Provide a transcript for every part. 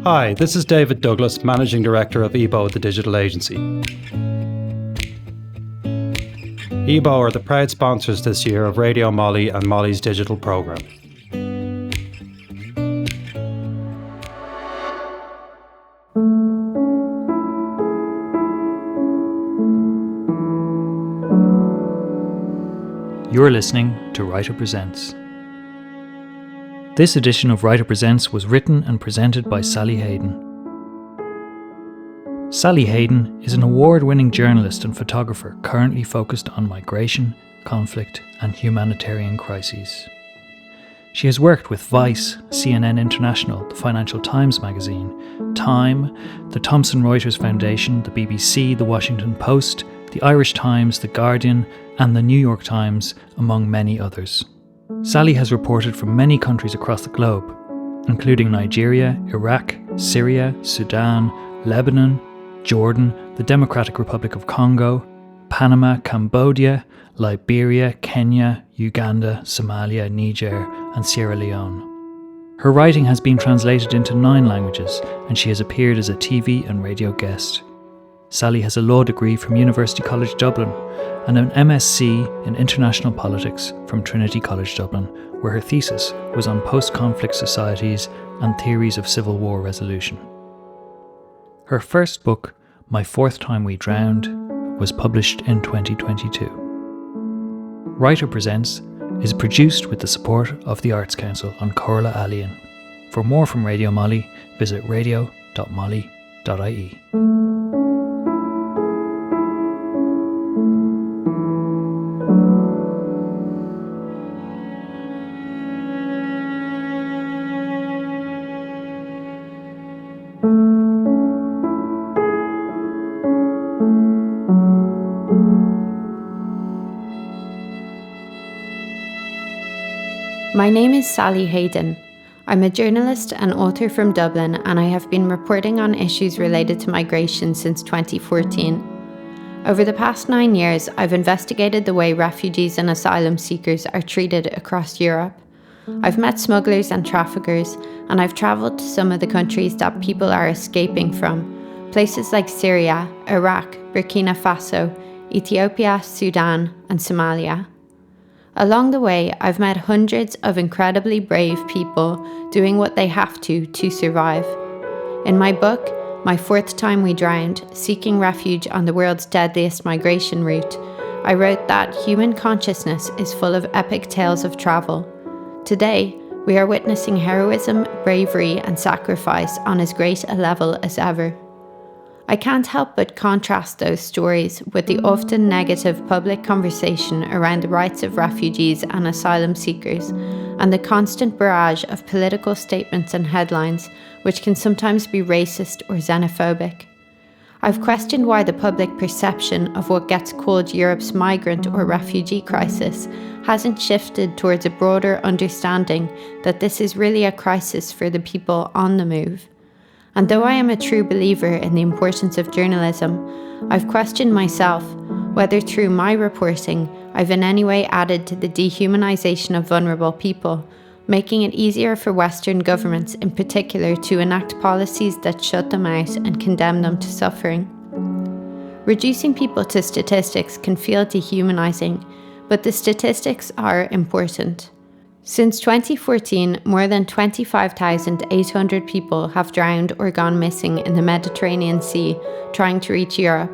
Hi, this is David Douglas, Managing Director of EBO, the digital agency. EBO are the proud sponsors this year of RadioMoLI and Molly's digital programme. You're listening to Writer Presents. This edition of Writer Presents was written and presented by Sally Hayden. Sally Hayden is an award-winning journalist and photographer currently focused on migration, conflict and humanitarian crises. She has worked with Vice, CNN International, the Financial Times magazine, Time, the Thomson Reuters Foundation, the BBC, the Washington Post, the Irish Times, the Guardian and the New York Times, among many others. Sally has reported from many countries across the globe, including Nigeria, Iraq, Syria, Sudan, Lebanon, Jordan, the Democratic Republic of Congo, Panama, Cambodia, Liberia, Kenya, Uganda, Somalia, Niger and Sierra Leone. Her writing has been translated into 9 languages and she has appeared as a TV and radio guest. Sally has a law degree from University College Dublin and an MSc in International Politics from Trinity College Dublin, where her thesis was on post-conflict societies and theories of civil war resolution. Her first book, My Fourth Time We Drowned, was published in 2022. Writer Presents is produced with the support of the Arts Council on Chomhairle Ealaíon. For more from RadioMoLI, visit radio.moli.ie. My name is Sally Hayden. I'm a journalist and author from Dublin, and I have been reporting on issues related to migration since 2014. Over the past 9 years, I've investigated the way refugees and asylum seekers are treated across Europe. I've met smugglers and traffickers, and I've travelled to some of the countries that people are escaping from, places like Syria, Iraq, Burkina Faso, Ethiopia, Sudan, and Somalia. Along the way, I've met hundreds of incredibly brave people doing what they have to survive. In my book, My Fourth Time We Drowned, Seeking Refuge on the World's Deadliest Migration Route, I wrote that human consciousness is full of epic tales of travel. Today, we are witnessing heroism, bravery, and sacrifice on as great a level as ever. I can't help but contrast those stories with the often negative public conversation around the rights of refugees and asylum seekers, and the constant barrage of political statements and headlines which can sometimes be racist or xenophobic. I've questioned why the public perception of what gets called Europe's migrant or refugee crisis hasn't shifted towards a broader understanding that this is really a crisis for the people on the move. And though I am a true believer in the importance of journalism, I've questioned myself whether through my reporting I've in any way added to the dehumanisation of vulnerable people, making it easier for Western governments in particular to enact policies that shut them out and condemn them to suffering. Reducing people to statistics can feel dehumanising, but the statistics are important. Since 2014, more than 25,800 people have drowned or gone missing in the Mediterranean Sea trying to reach Europe.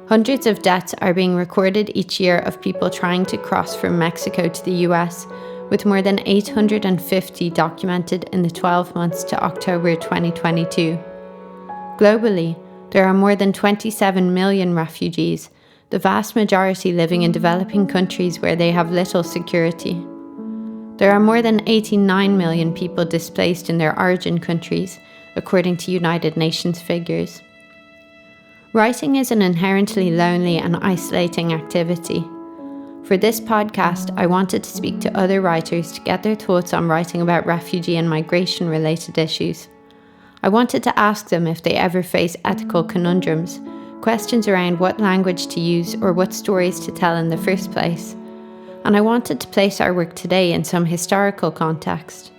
Hundreds of deaths are being recorded each year of people trying to cross from Mexico to the US, with more than 850 documented in the 12 months to October 2022. Globally, there are more than 27 million refugees, the vast majority living in developing countries where they have little security. There are more than 89 million people displaced in their origin countries, according to United Nations figures. Writing is an inherently lonely and isolating activity. For this podcast, I wanted to speak to other writers to get their thoughts on writing about refugee and migration-related issues. I wanted to ask them if they ever face ethical conundrums, questions around what language to use or what stories to tell in the first place. And I wanted to place our work today in some historical context.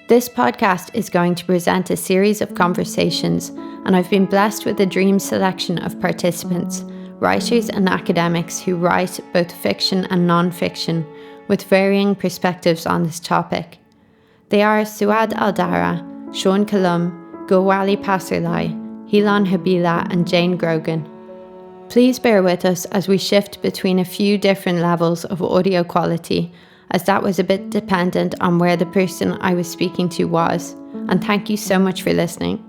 This podcast is going to present a series of conversations, and I've been blessed with a dream selection of participants, writers and academics who write both fiction and non-fiction, with varying perspectives on this topic. They are Suad Aldarra, Seán Columb, Gulwali Passarlay, Helon Habila and Jane Grogan. Please bear with us as we shift between a few different levels of audio quality, as that was a bit dependent on where the person I was speaking to was, and thank you so much for listening.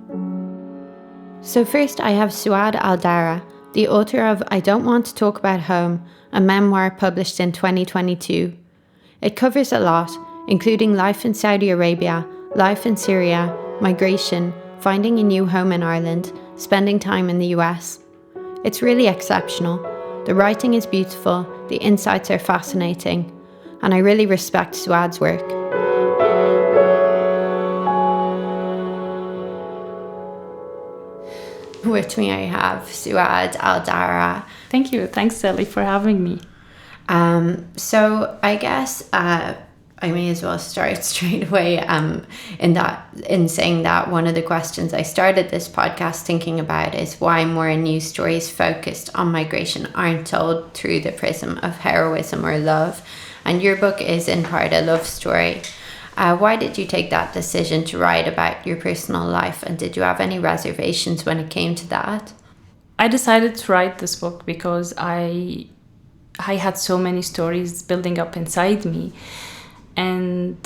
So first I have Suad Aldarra, the author of I Don't Want to Talk About Home, a memoir published in 2022. It covers a lot, including life in Saudi Arabia, life in Syria, migration, finding a new home in Ireland, spending time in the US. It's really exceptional. The writing is beautiful, the insights are fascinating, and I really respect Suad's work. With me I have Suad Aldarra. Thank you. Thanks, Sally, for having me. So I guess I may as well start straight away in saying that one of the questions I started this podcast thinking about is why more news stories focused on migration aren't told through the prism of heroism or love. And your book is in part a love story. Why did you take that decision to write about your personal life, and did you have any reservations when it came to that? I decided to write this book because I had so many stories building up inside me. And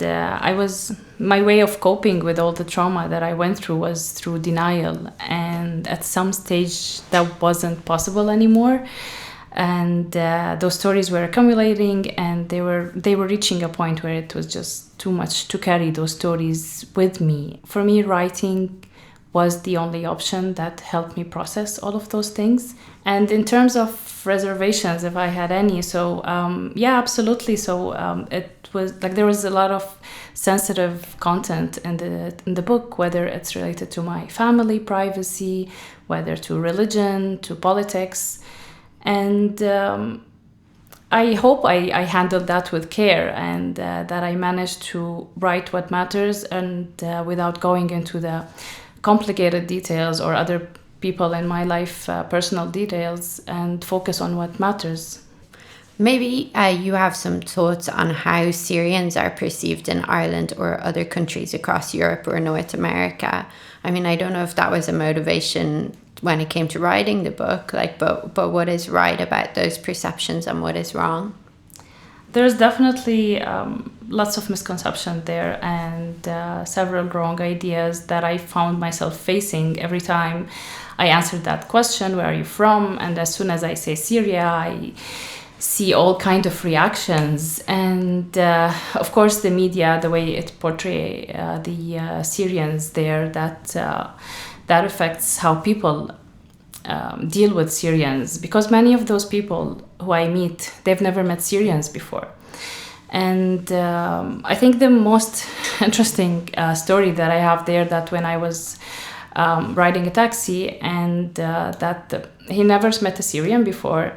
my way of coping with all the trauma that I went through was through denial. And at some stage that wasn't possible anymore. And those stories were accumulating, and they were reaching a point where it was just too much to carry those stories with me. For me, writing was the only option that helped me process all of those things. And in terms of reservations, if I had any, yeah, absolutely. It was like there was a lot of sensitive content in the book, whether it's related to my family privacy, whether to religion, to politics. And I hope I handled that with care, and that I managed to write what matters, and without going into the complicated details or other people in my life, personal details, and focus on what matters. Maybe you have some thoughts on how Syrians are perceived in Ireland or other countries across Europe or North America. I mean, I don't know if that was a motivation when it came to writing the book, but what is right about those perceptions and what is wrong? There's definitely lots of misconception there, and several wrong ideas that I found myself facing every time I answered that question, where are you from? And as soon as I say Syria, I see all kind of reactions. And of course the media, the way it portrays the Syrians there, that affects how people deal with Syrians, because many of those people who I meet, they've never met Syrians before. And I think the most interesting story that I have there, that when I was riding a taxi, and he never met a Syrian before.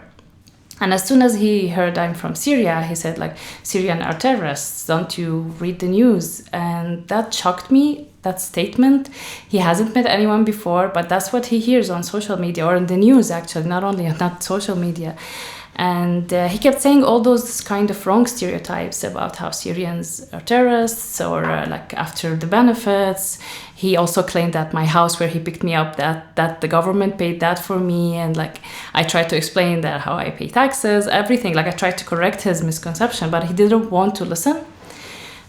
And as soon as he heard I'm from Syria, he said, like, Syrian are terrorists, don't you read the news? And that shocked me, that statement. He hasn't met anyone before, but that's what he hears on social media, or in the news actually, not social media. And he kept saying all those kind of wrong stereotypes about how Syrians are terrorists, or like after the benefits. He also claimed that my house where he picked me up, that the government paid that for me. And like, I tried to explain that how I pay taxes, everything. Like, I tried to correct his misconception, but he didn't want to listen.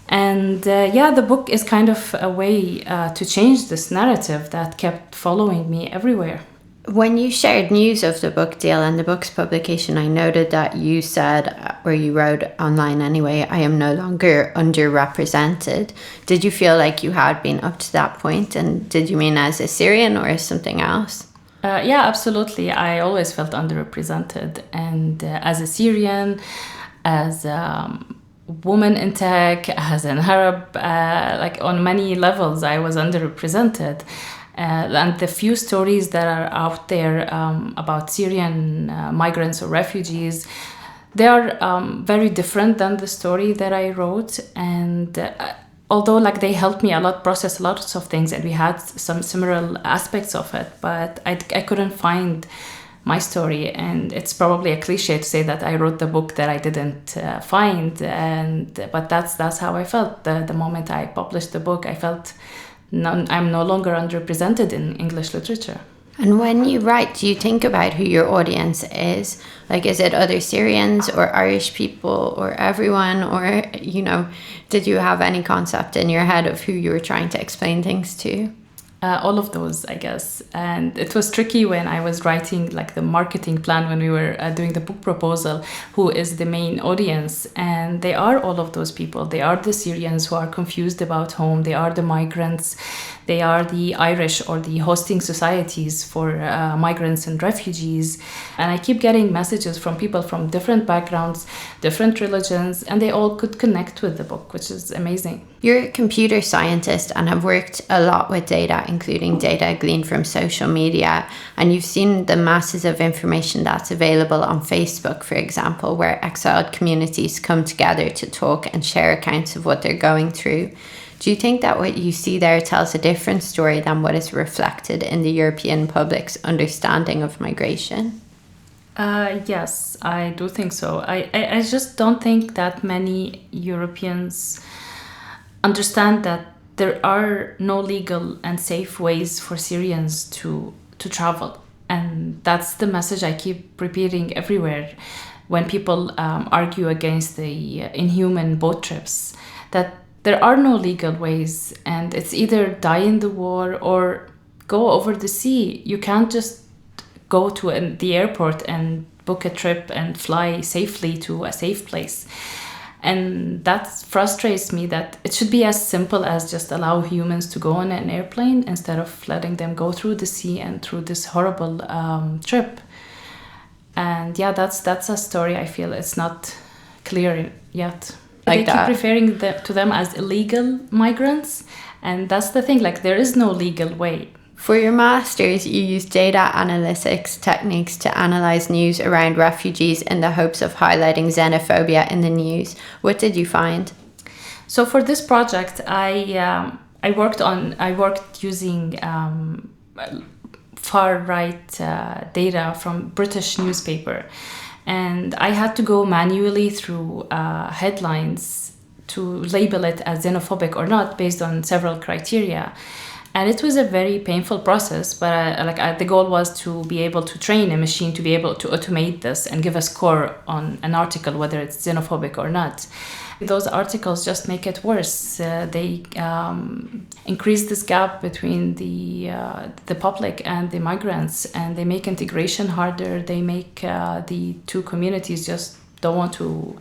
And the book is kind of a way to change this narrative that kept following me everywhere. When you shared news of the book deal and the book's publication, I noted that you said, or you wrote online anyway, I am no longer underrepresented. Did you feel like you had been up to that point? And did you mean as a Syrian or as something else? Yeah, absolutely. I always felt underrepresented. And as a Syrian, as a woman in tech, as an Arab, like on many levels, I was underrepresented. And the few stories that are out there about Syrian migrants or refugees, they are very different than the story that I wrote. And although like they helped me a lot process lots of things, and we had some similar aspects of it, but I couldn't find my story. And it's probably a cliche to say that I wrote the book that I didn't find, but that's how I felt the moment I published the book. I felt I'm no longer underrepresented in English literature. And when you write, do you think about who your audience is? Like, is it other Syrians or Irish people or everyone? Or, did you have any concept in your head of who you were trying to explain things to? All of those, I guess. And it was tricky when I was writing like the marketing plan, when we were doing the book proposal, who is the main audience. And they are all of those people. They are the Syrians who are confused about home. They are the migrants. They are the Irish or the hosting societies for migrants and refugees. And I keep getting messages from people from different backgrounds, different religions, and they all could connect with the book, which is amazing. You're a computer scientist and have worked a lot with data, including data gleaned from social media. And you've seen the masses of information that's available on Facebook, for example, where exiled communities come together to talk and share accounts of what they're going through. Do you think that what you see there tells a different story than what is reflected in the European public's understanding of migration? Yes, I do think so. I just don't think that many Europeans understand that there are no legal and safe ways for Syrians to travel. And that's the message I keep repeating everywhere when people argue against the inhuman boat trips, that there are no legal ways, and it's either die in the war or go over the sea. You can't just go to the airport and book a trip and fly safely to a safe place. And that frustrates me, that it should be as simple as just allow humans to go on an airplane instead of letting them go through the sea and through this horrible trip. And yeah, that's a story I feel it's not clear yet. They keep referring to them as illegal migrants, and that's the thing, like there is no legal way. For your master's, you used data analytics techniques to analyze news around refugees in the hopes of highlighting xenophobia in the news. What did you find? So for this project, I worked using far right data from British newspaper. And I had to go manually through headlines to label it as xenophobic or not based on several criteria. And it was a very painful process, but the goal was to be able to train a machine to be able to automate this and give a score on an article, whether it's xenophobic or not. Those articles just make it worse. They increase this gap between the public and the migrants, and they make integration harder. They make the two communities just don't want to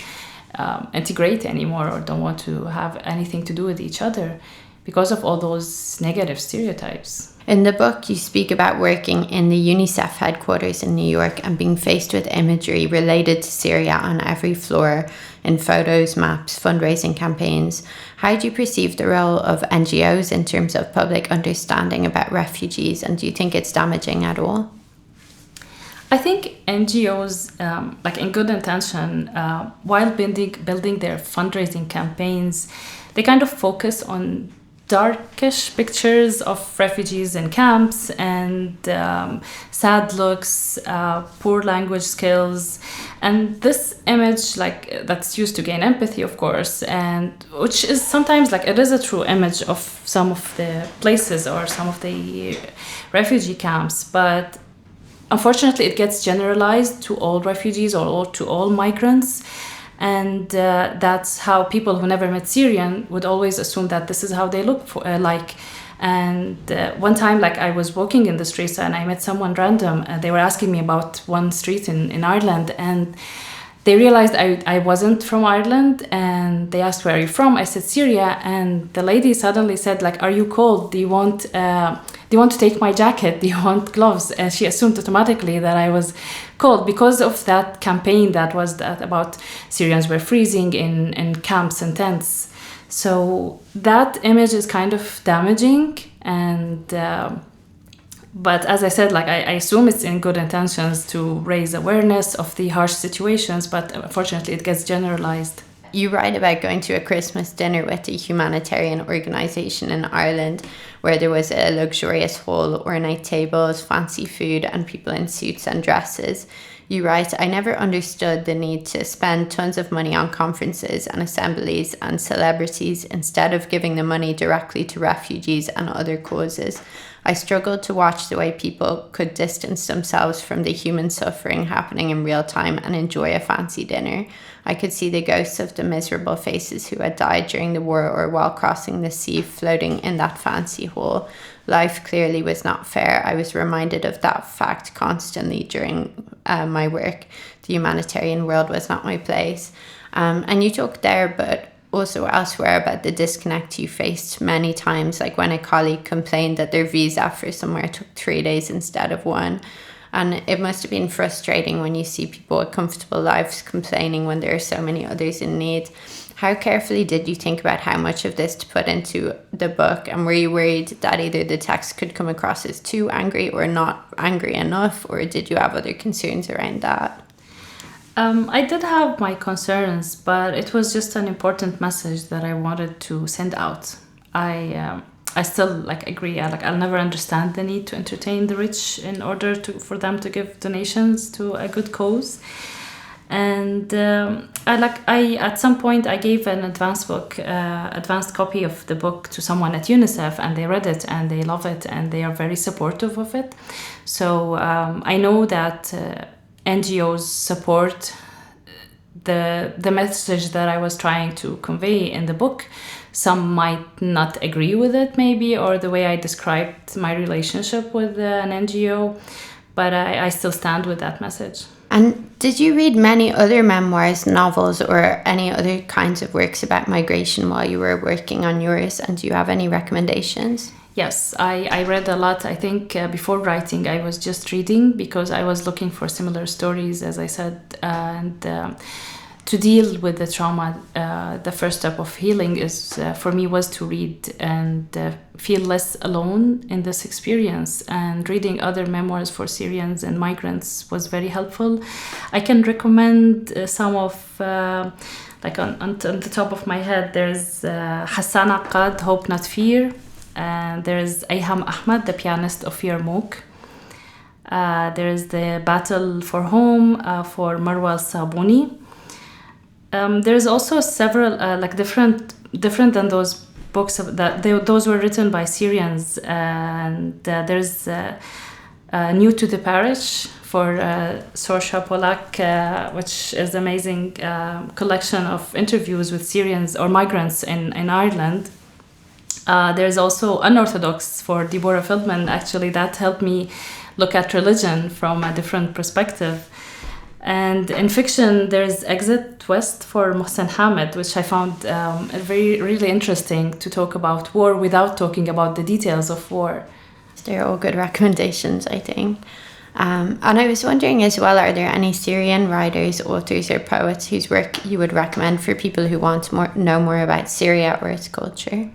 integrate anymore, or don't want to have anything to do with each other because of all those negative stereotypes. In the book, you speak about working in the UNICEF headquarters in New York and being faced with imagery related to Syria on every floor, in photos, maps, fundraising campaigns. How do you perceive the role of NGOs in terms of public understanding about refugees, and do you think it's damaging at all? I think NGOs, in good intention, while building their fundraising campaigns, they kind of focus on darkish pictures of refugees in camps and sad looks, poor language skills, and this image that's used to gain empathy, of course, and which is sometimes it is a true image of some of the places or some of the refugee camps, but unfortunately it gets generalized to all refugees or to all migrants. And that's how people who never met Syrian would always assume that this is how they look like. And one time, I was walking in the streets and I met someone random. They were asking me about one street in Ireland, and they realized I wasn't from Ireland, and they asked, "Where are you from?" I said, "Syria." And the lady suddenly said, "Are you cold? Do you want to take my jacket? Do you want gloves?" And she assumed automatically that I was cold because of that campaign that was about Syrians were freezing in camps and tents. So that image is kind of damaging, and but as I said, I assume it's in good intentions to raise awareness of the harsh situations, but unfortunately it gets generalized. You write about going to a Christmas dinner with a humanitarian organisation in Ireland where there was a luxurious hall, ornate tables, fancy food, and people in suits and dresses. You write, I never understood the need to spend tons of money on conferences and assemblies and celebrities instead of giving the money directly to refugees and other causes. I struggled to watch the way people could distance themselves from the human suffering happening in real time and enjoy a fancy dinner. I could see the ghosts of the miserable faces who had died during the war or while crossing the sea floating in that fancy hall. Life clearly was not fair. I was reminded of that fact constantly during my work. The humanitarian world was not my place. And you talk there, but also elsewhere, about the disconnect you faced many times, like when a colleague complained that their visa for somewhere took 3 days instead of 1. And it must have been frustrating when you see people with comfortable lives complaining when there are so many others in need. How carefully did you think about how much of this to put into the book? And were you worried that either the text could come across as too angry or not angry enough? Or did you have other concerns around that? I did have my concerns, but it was just an important message that I wanted to send out. I still agree. I'll never understand the need to entertain the rich in order for them to give donations to a good cause. And I at some point I gave an advanced copy of the book to someone at UNICEF, and they read it and they love it and they are very supportive of it. So I know that NGOs support the message that I was trying to convey in the book. Some might not agree with it, maybe, or the way I described my relationship with an NGO, but I still stand with that message. And did you read many other memoirs, novels, or any other kinds of works about migration while you were working on yours? And do you have any recommendations? Yes, I read a lot. I think before writing, I was just reading because I was looking for similar stories, as I said, and to deal with the trauma, the first step of healing is for me was to read and feel less alone in this experience. And reading other memoirs for Syrians and migrants was very helpful. I can recommend some of, on the top of my head, there's Hassan Akkad, Hope Not Fear. There's Ayham Ahmad, the pianist of Yarmouk. There's the Battle for Home for Marwa Sabuni. There's also several different than those books those were written by Syrians, and there's New to the Parish for Sorsha Polak, which is an amazing collection of interviews with Syrians or migrants in Ireland. There's also Unorthodox for Deborah Feldman. Actually, that helped me look at religion from a different perspective. And in fiction, there's Exit West for Mohsen Hamid, which I found really interesting to talk about war without talking about the details of war. They're all good recommendations, I think. And I was wondering as well, are there any Syrian writers, authors, or poets whose work you would recommend for people who want to know more about Syria or its culture?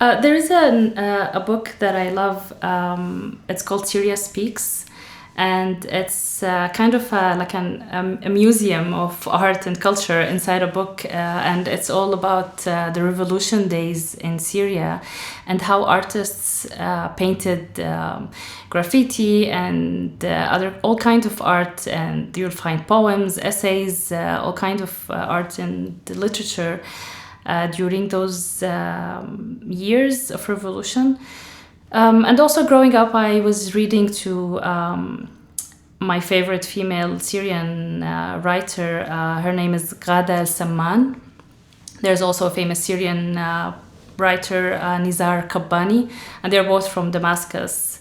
There is a book that I love. It's called Syria Speaks. And it's kind of a museum of art and culture inside a book. And it's all about the revolution days in Syria and how artists painted graffiti and all kinds of art. And you'll find poems, essays, all kinds of art and literature during those years of revolution. And also growing up, I was reading to my favorite female Syrian writer. Her name is Ghada El-Samman. There's also a famous Syrian writer, Nizar Kabbani, and they're both from Damascus.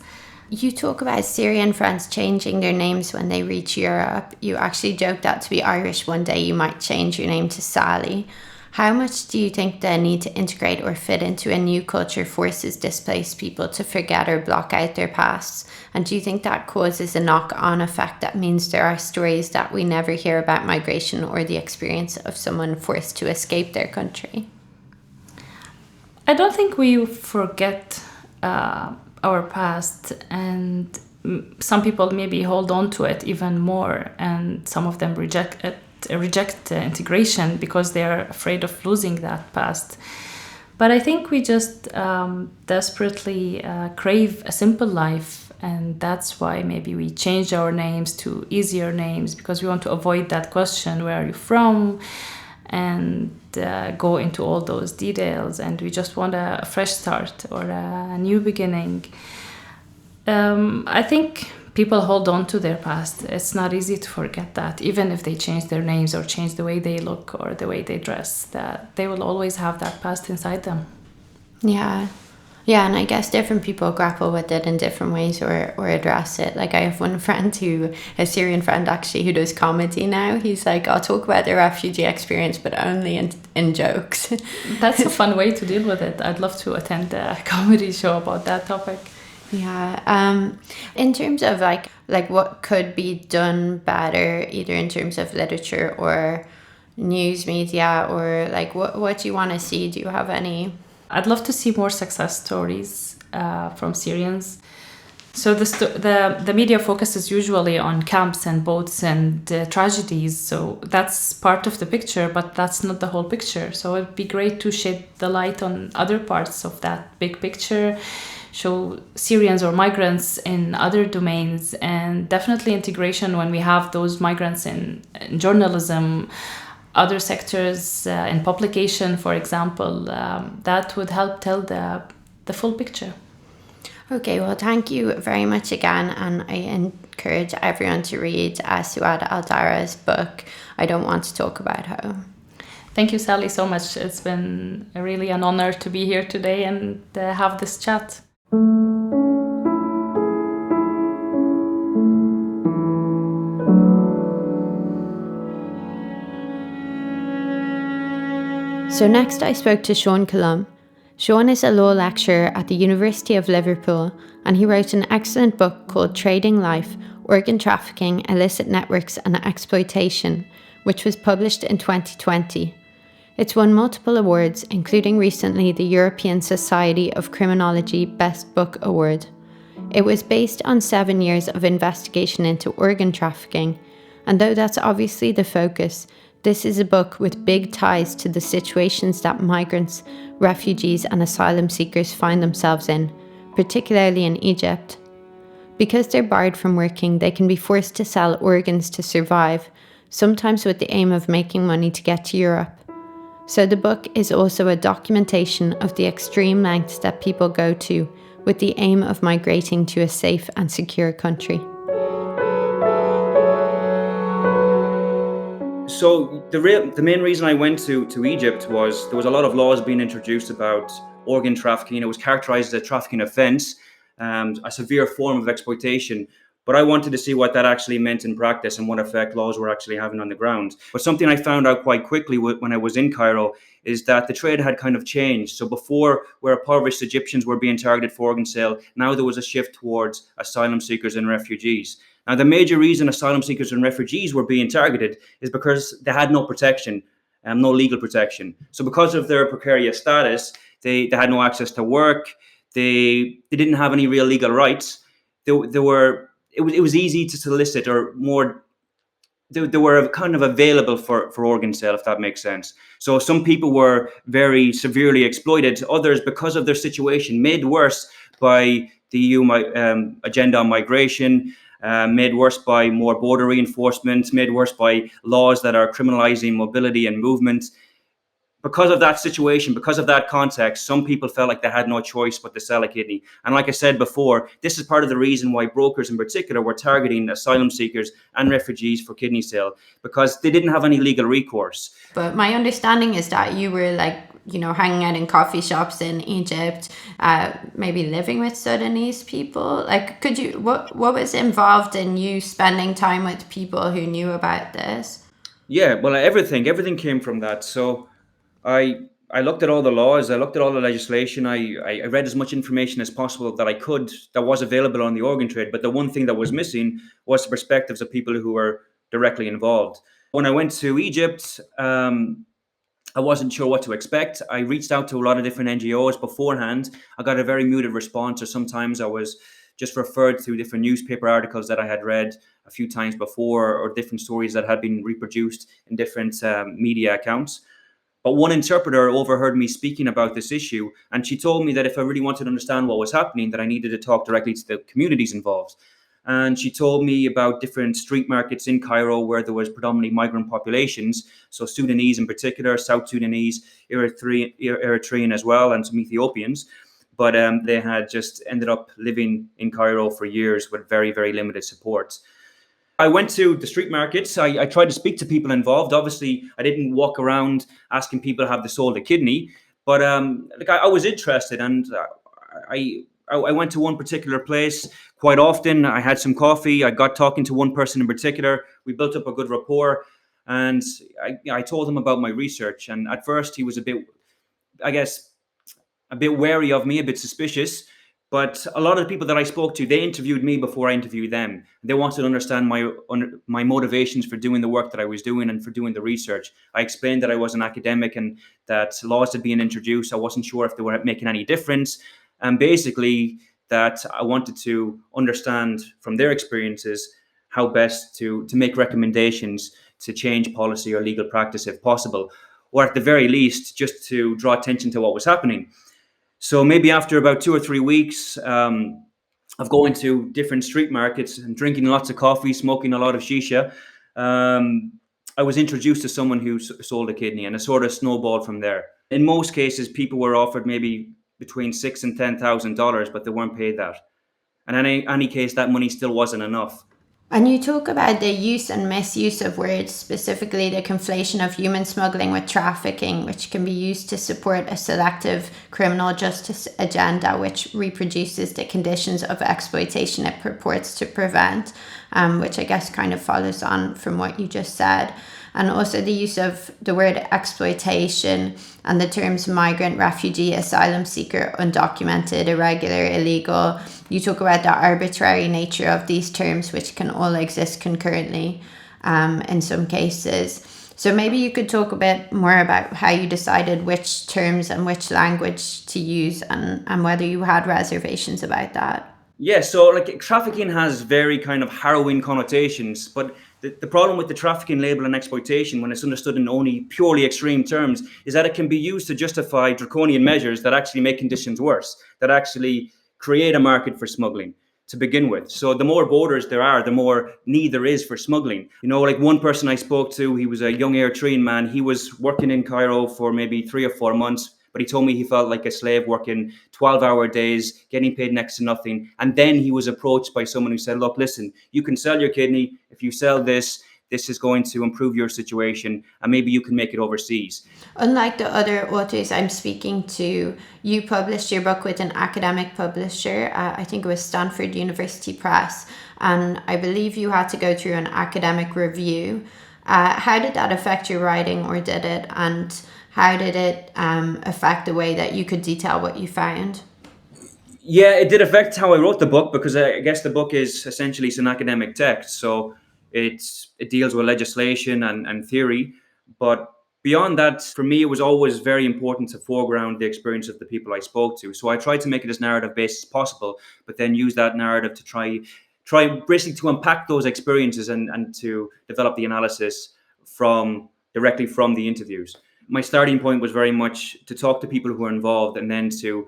You talk about Syrian friends changing their names when they reach Europe. You actually joked that to be Irish one day you might change your name to Sally. How much do you think the need to integrate or fit into a new culture forces displaced people to forget or block out their pasts? And do you think that causes a knock-on effect that means there are stories that we never hear about migration or the experience of someone forced to escape their country? I don't think we forget our past, and some people maybe hold on to it even more, and some of them reject it reject integration because they're afraid of losing that past. But I think we just desperately crave a simple life, and that's why maybe we change our names to easier names, because we want to avoid that question, where are you from? And go into all those details, and we just want a fresh start or a new beginning. I think people hold on to their past. It's not easy to forget that, even if they change their names or change the way they look or the way they dress, that they will always have that past inside them. Yeah, and I guess different people grapple with it in different ways or address it. Like I have one friend a Syrian friend actually, who does comedy now. He's like, I'll talk about the refugee experience, but only in jokes. That's a fun way to deal with it. I'd love to attend a comedy show about that topic. Yeah. In terms of like what could be done better, either in terms of literature or news media, or like what do you want to see? Do you have any? I'd love to see more success stories from Syrians. So the media focuses usually on camps and boats and tragedies. So that's part of the picture, but that's not the whole picture. So it'd be great to shed the light on other parts of that big picture, show Syrians or migrants in other domains, and definitely integration when we have those migrants in journalism, other sectors, in publication, for example. That would help tell the full picture. Okay, well, thank you very much again, and I encourage everyone to read Suad Aldarra's book, I Don't Want to Talk About Home. Thank you, Sally, so much. It's been really an honor to be here today and have this chat. So next I spoke to Seán Columb. Seán is a law lecturer at the University of Liverpool, and he wrote an excellent book called Trading Life, Organ Trafficking, Illicit Networks and Exploitation, which was published in 2020. It's won multiple awards, including recently the European Society of Criminology Best Book Award. It was based on 7 years of investigation into organ trafficking, and though that's obviously the focus, this is a book with big ties to the situations that migrants, refugees and asylum seekers find themselves in, particularly in Egypt. Because they're barred from working, they can be forced to sell organs to survive, sometimes with the aim of making money to get to Europe. So the book is also a documentation of the extreme lengths that people go to with the aim of migrating to a safe and secure country. So the main reason I went to Egypt was there was a lot of laws being introduced about organ trafficking. It was characterized as a trafficking offence, a severe form of exploitation. But I wanted to see what that actually meant in practice and what effect laws were actually having on the ground. But something I found out quite quickly when I was in Cairo is that the trade had kind of changed. So before, where impoverished Egyptians were being targeted for organ sale, now there was a shift towards asylum seekers and refugees. Now, the major reason asylum seekers and refugees were being targeted is because they had no protection, no legal protection. So because of their precarious status, they had no access to work. They didn't have any real legal rights. It was easy to solicit, or more, they were kind of available for organ sale, if that makes sense. So some people were very severely exploited. Others, because of their situation, made worse by the EU agenda on migration, made worse by more border reinforcement, made worse by laws that are criminalizing mobility and movement. Because of that situation, because of that context, some people felt like they had no choice but to sell a kidney. And like I said before, this is part of the reason why brokers in particular were targeting asylum seekers and refugees for kidney sale, because they didn't have any legal recourse. But my understanding is that you were hanging out in coffee shops in Egypt, maybe living with Sudanese people. What was involved in you spending time with people who knew about this? Yeah, well, everything came from that. So I looked at all the laws, I looked at all the legislation, I read as much information as possible that I could, that was available on the organ trade. But the one thing that was missing was the perspectives of people who were directly involved. When I went to Egypt, I wasn't sure what to expect. I reached out to a lot of different NGOs beforehand. I got a very muted response, or sometimes I was just referred to different newspaper articles that I had read. a few times before, or different stories that had been reproduced in different media accounts. But one interpreter overheard me speaking about this issue, and she told me that if I really wanted to understand what was happening, that I needed to talk directly to the communities involved. And she told me about different street markets in Cairo where there was predominantly migrant populations, so Sudanese in particular, South Sudanese, Eritrean as well, and some Ethiopians. But they had just ended up living in Cairo for years with very, very limited support. I went to the street markets. I tried to speak to people involved. Obviously, I didn't walk around asking people have they sold a kidney, but I was interested, and I went to one particular place quite often. I had some coffee. I got talking to one person in particular. We built up a good rapport, and I told him about my research. And at first, he was a bit wary of me, a bit suspicious. But a lot of the people that I spoke to, they interviewed me before I interviewed them. They wanted to understand my motivations for doing the work that I was doing and for doing the research. I explained that I was an academic and that laws had been introduced. I wasn't sure if they were making any difference. And basically that I wanted to understand from their experiences how best to make recommendations to change policy or legal practice if possible, or at the very least, just to draw attention to what was happening. So maybe after about 2 or 3 weeks of going to different street markets and drinking lots of coffee, smoking a lot of shisha, I was introduced to someone who sold a kidney, and it sort of snowballed from there. In most cases, people were offered maybe between $6,000 and $10,000, but they weren't paid that. And in any case, that money still wasn't enough. And you talk about the use and misuse of words, specifically the conflation of human smuggling with trafficking, which can be used to support a selective criminal justice agenda, which reproduces the conditions of exploitation it purports to prevent, which I guess kind of follows on from what you just said. And also the use of the word exploitation and the terms migrant, refugee, asylum seeker, undocumented, irregular, illegal. You talk about the arbitrary nature of these terms, which can all exist concurrently in some cases. So maybe you could talk a bit more about how you decided which terms and which language to use, and whether you had reservations about that. Yeah, so trafficking has very kind of harrowing connotations, but the problem with the trafficking label and exploitation, when it's understood in only purely extreme terms, is that it can be used to justify draconian measures that actually make conditions worse, that actually create a market for smuggling to begin with. So the more borders there are, the more need there is for smuggling. One person I spoke to, he was a young Eritrean man. He was working in Cairo for maybe 3 or 4 months, but he told me he felt like a slave working 12-hour days, getting paid next to nothing. And then he was approached by someone who said, look, listen, you can sell your kidney. If you sell this is going to improve your situation, and maybe you can make it overseas. Unlike the other authors I'm speaking to, you published your book with an academic publisher. I think it was Stanford University Press. And I believe you had to go through an academic review. How did that affect your writing, or did it? And how did it affect the way that you could detail what you found? Yeah, it did affect how I wrote the book, because I guess the book is essentially an academic text. So it deals with legislation and theory. But beyond that, for me, it was always very important to foreground the experience of the people I spoke to. So I tried to make it as narrative-based as possible, but then use that narrative to try basically to unpack those experiences and to develop the analysis directly from the interviews. My starting point was very much to talk to people who are involved, and then to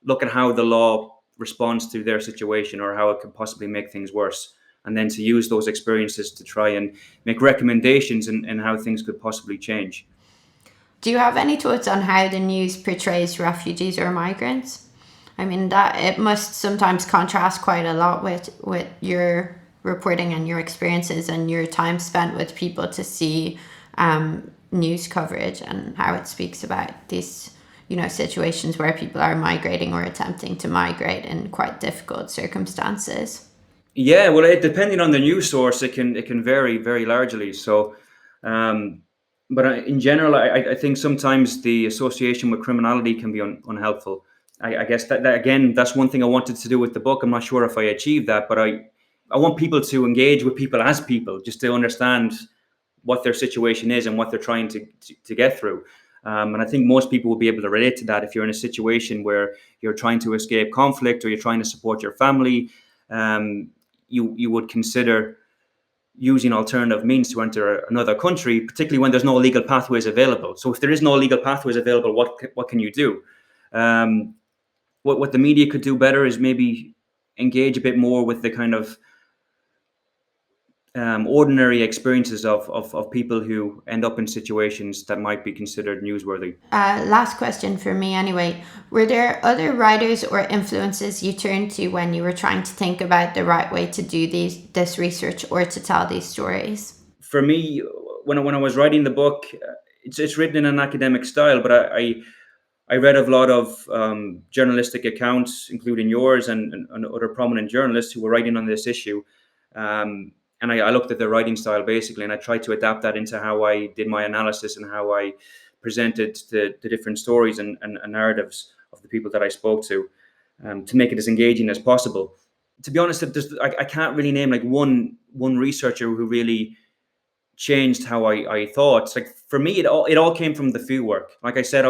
look at how the law responds to their situation, or how it could possibly make things worse, and then to use those experiences to try and make recommendations and how things could possibly change. Do you have any thoughts on how the news portrays refugees or migrants? I mean, that it must sometimes contrast quite a lot with your reporting and your experiences and your time spent with people, to see news coverage and how it speaks about these situations where people are migrating or attempting to migrate in quite difficult circumstances. Yeah, well, depending on the news source, it can vary very largely. So, but in general, I think sometimes the association with criminality can be unhelpful. I guess that again, that's one thing I wanted to do with the book. I'm not sure if I achieved that, but I want people to engage with people as people, just to understand what their situation is and what they're trying to get through. And I think most people will be able to relate to that. If you're in a situation where you're trying to escape conflict, or you're trying to support your family, you would consider using alternative means to enter another country, particularly when there's no legal pathways available. So if there is no legal pathways available, what can you do? What the media could do better is maybe engage a bit more with the kind of ordinary experiences of people who end up in situations that might be considered newsworthy. Last question for me anyway. Were there other writers or influences you turned to when you were trying to think about the right way to do this research or to tell these stories? For me, when I was writing the book, it's written in an academic style, but I read a lot of journalistic accounts, including yours and other prominent journalists who were writing on this issue. And I looked at their writing style basically, and I tried to adapt that into how I did my analysis and how I presented the different stories and narratives of the people that I spoke to make it as engaging as possible. To be honest, I can't really name like one researcher who really changed how I thought. Like for me, it all came from the field work. Like I said,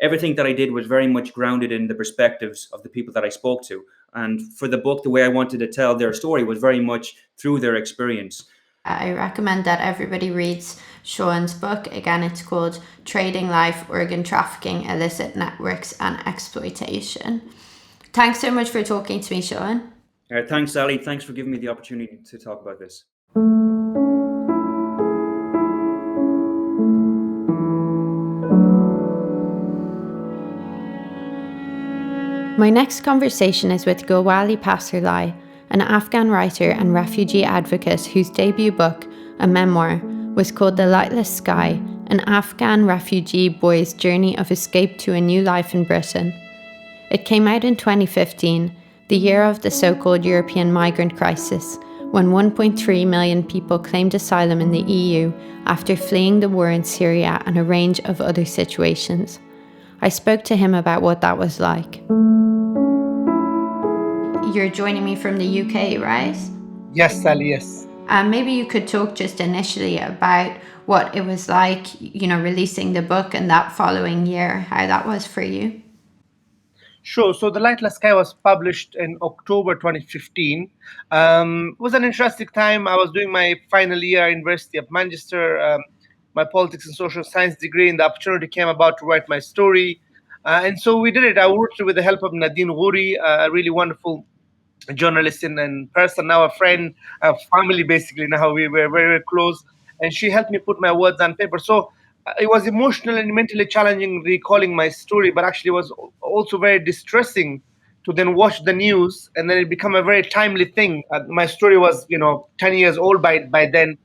everything that I did was very much grounded in the perspectives of the people that I spoke to. And for the book, the way I wanted to tell their story was very much through their experience. I recommend that everybody reads Seán's book. Again, it's called Trading Life, Organ Trafficking, Illicit Networks and Exploitation. Thanks so much for talking to me, Seán. Thanks, Sally. Thanks for giving me the opportunity to talk about this. My next conversation is with Gulwali Passarlay, an Afghan writer and refugee advocate whose debut book, a memoir, was called The Lightless Sky, an Afghan refugee boy's journey of escape to a new life in Britain. It came out in 2015, the year of the so-called European migrant crisis, when 1.3 million people claimed asylum in the EU after fleeing the war in Syria and a range of other situations. I spoke to him about what that was like. You're joining me from the UK, right? Yes, Sally, yes. Maybe you could talk just initially about what it was like, releasing the book and that following year, how that was for you. Sure. So The Lightless Sky was published in October 2015. It was an interesting time. I was doing my final year at University of Manchester, my politics and social science degree, and the opportunity came about to write my story. And so we did it. I worked with the help of Nadine Ghouri, a really wonderful journalist and person, now a friend, a family, basically. Now we were very, very close. And she helped me put my words on paper. So it was emotional and mentally challenging recalling my story, but actually it was also very distressing to then watch the news, and then it became a very timely thing. My story was, 10 years old by then.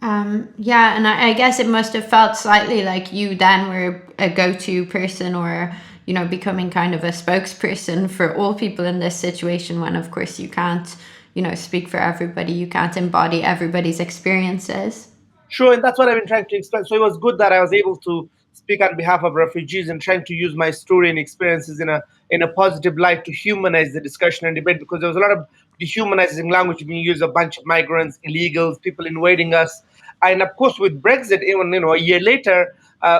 Yeah, and I guess it must have felt slightly like you then were a go-to person or, becoming kind of a spokesperson for all people in this situation when, of course, you can't, speak for everybody. You can't embody everybody's experiences. Sure, and that's what I've been trying to explain. So it was good that I was able to speak on behalf of refugees and trying to use my story and experiences in a positive light to humanize the discussion and debate, because there was a lot of dehumanizing language being used, a bunch of migrants, illegals, people invading us. And of course, with Brexit, even a year later,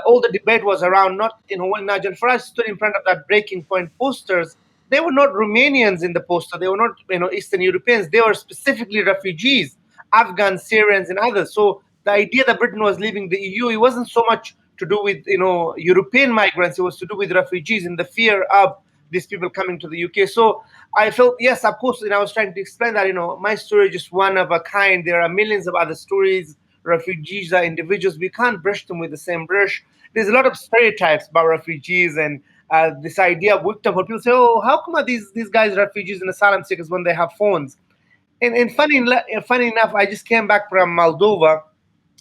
all the debate was around not, when Nigel Farage stood in front of that breaking point posters, they were not Romanians in the poster. They were not, Eastern Europeans. They were specifically refugees, Afghans, Syrians, and others. So the idea that Britain was leaving the EU, it wasn't so much to do with, European migrants. It was to do with refugees and the fear of these people coming to the UK. So I felt, yes, of course, I was trying to explain that, my story is just one of a kind. There are millions of other stories. Refugees are individuals. We can't brush them with the same brush. There's a lot of stereotypes about refugees and this idea of victim. People say, oh, how come are these guys refugees and asylum seekers when they have phones? And funny enough, I just came back from Moldova,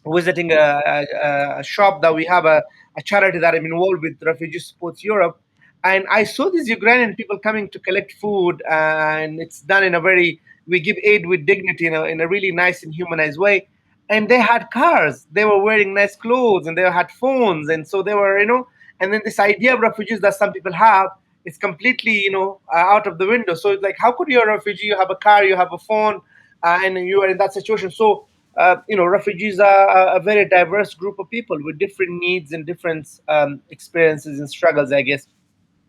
visiting a shop that we have, a charity that I'm involved with, Refugee Supports Europe. And I saw these Ukrainian people coming to collect food, and it's done in we give aid with dignity in a really nice and humanized way. And they had cars, they were wearing nice clothes, and they had phones. And so they were, and then this idea of refugees that some people have is completely, out of the window. So it's like, how could you be a refugee? You have a car, you have a phone, and you are in that situation. So, refugees are a very diverse group of people with different needs and different experiences and struggles, I guess.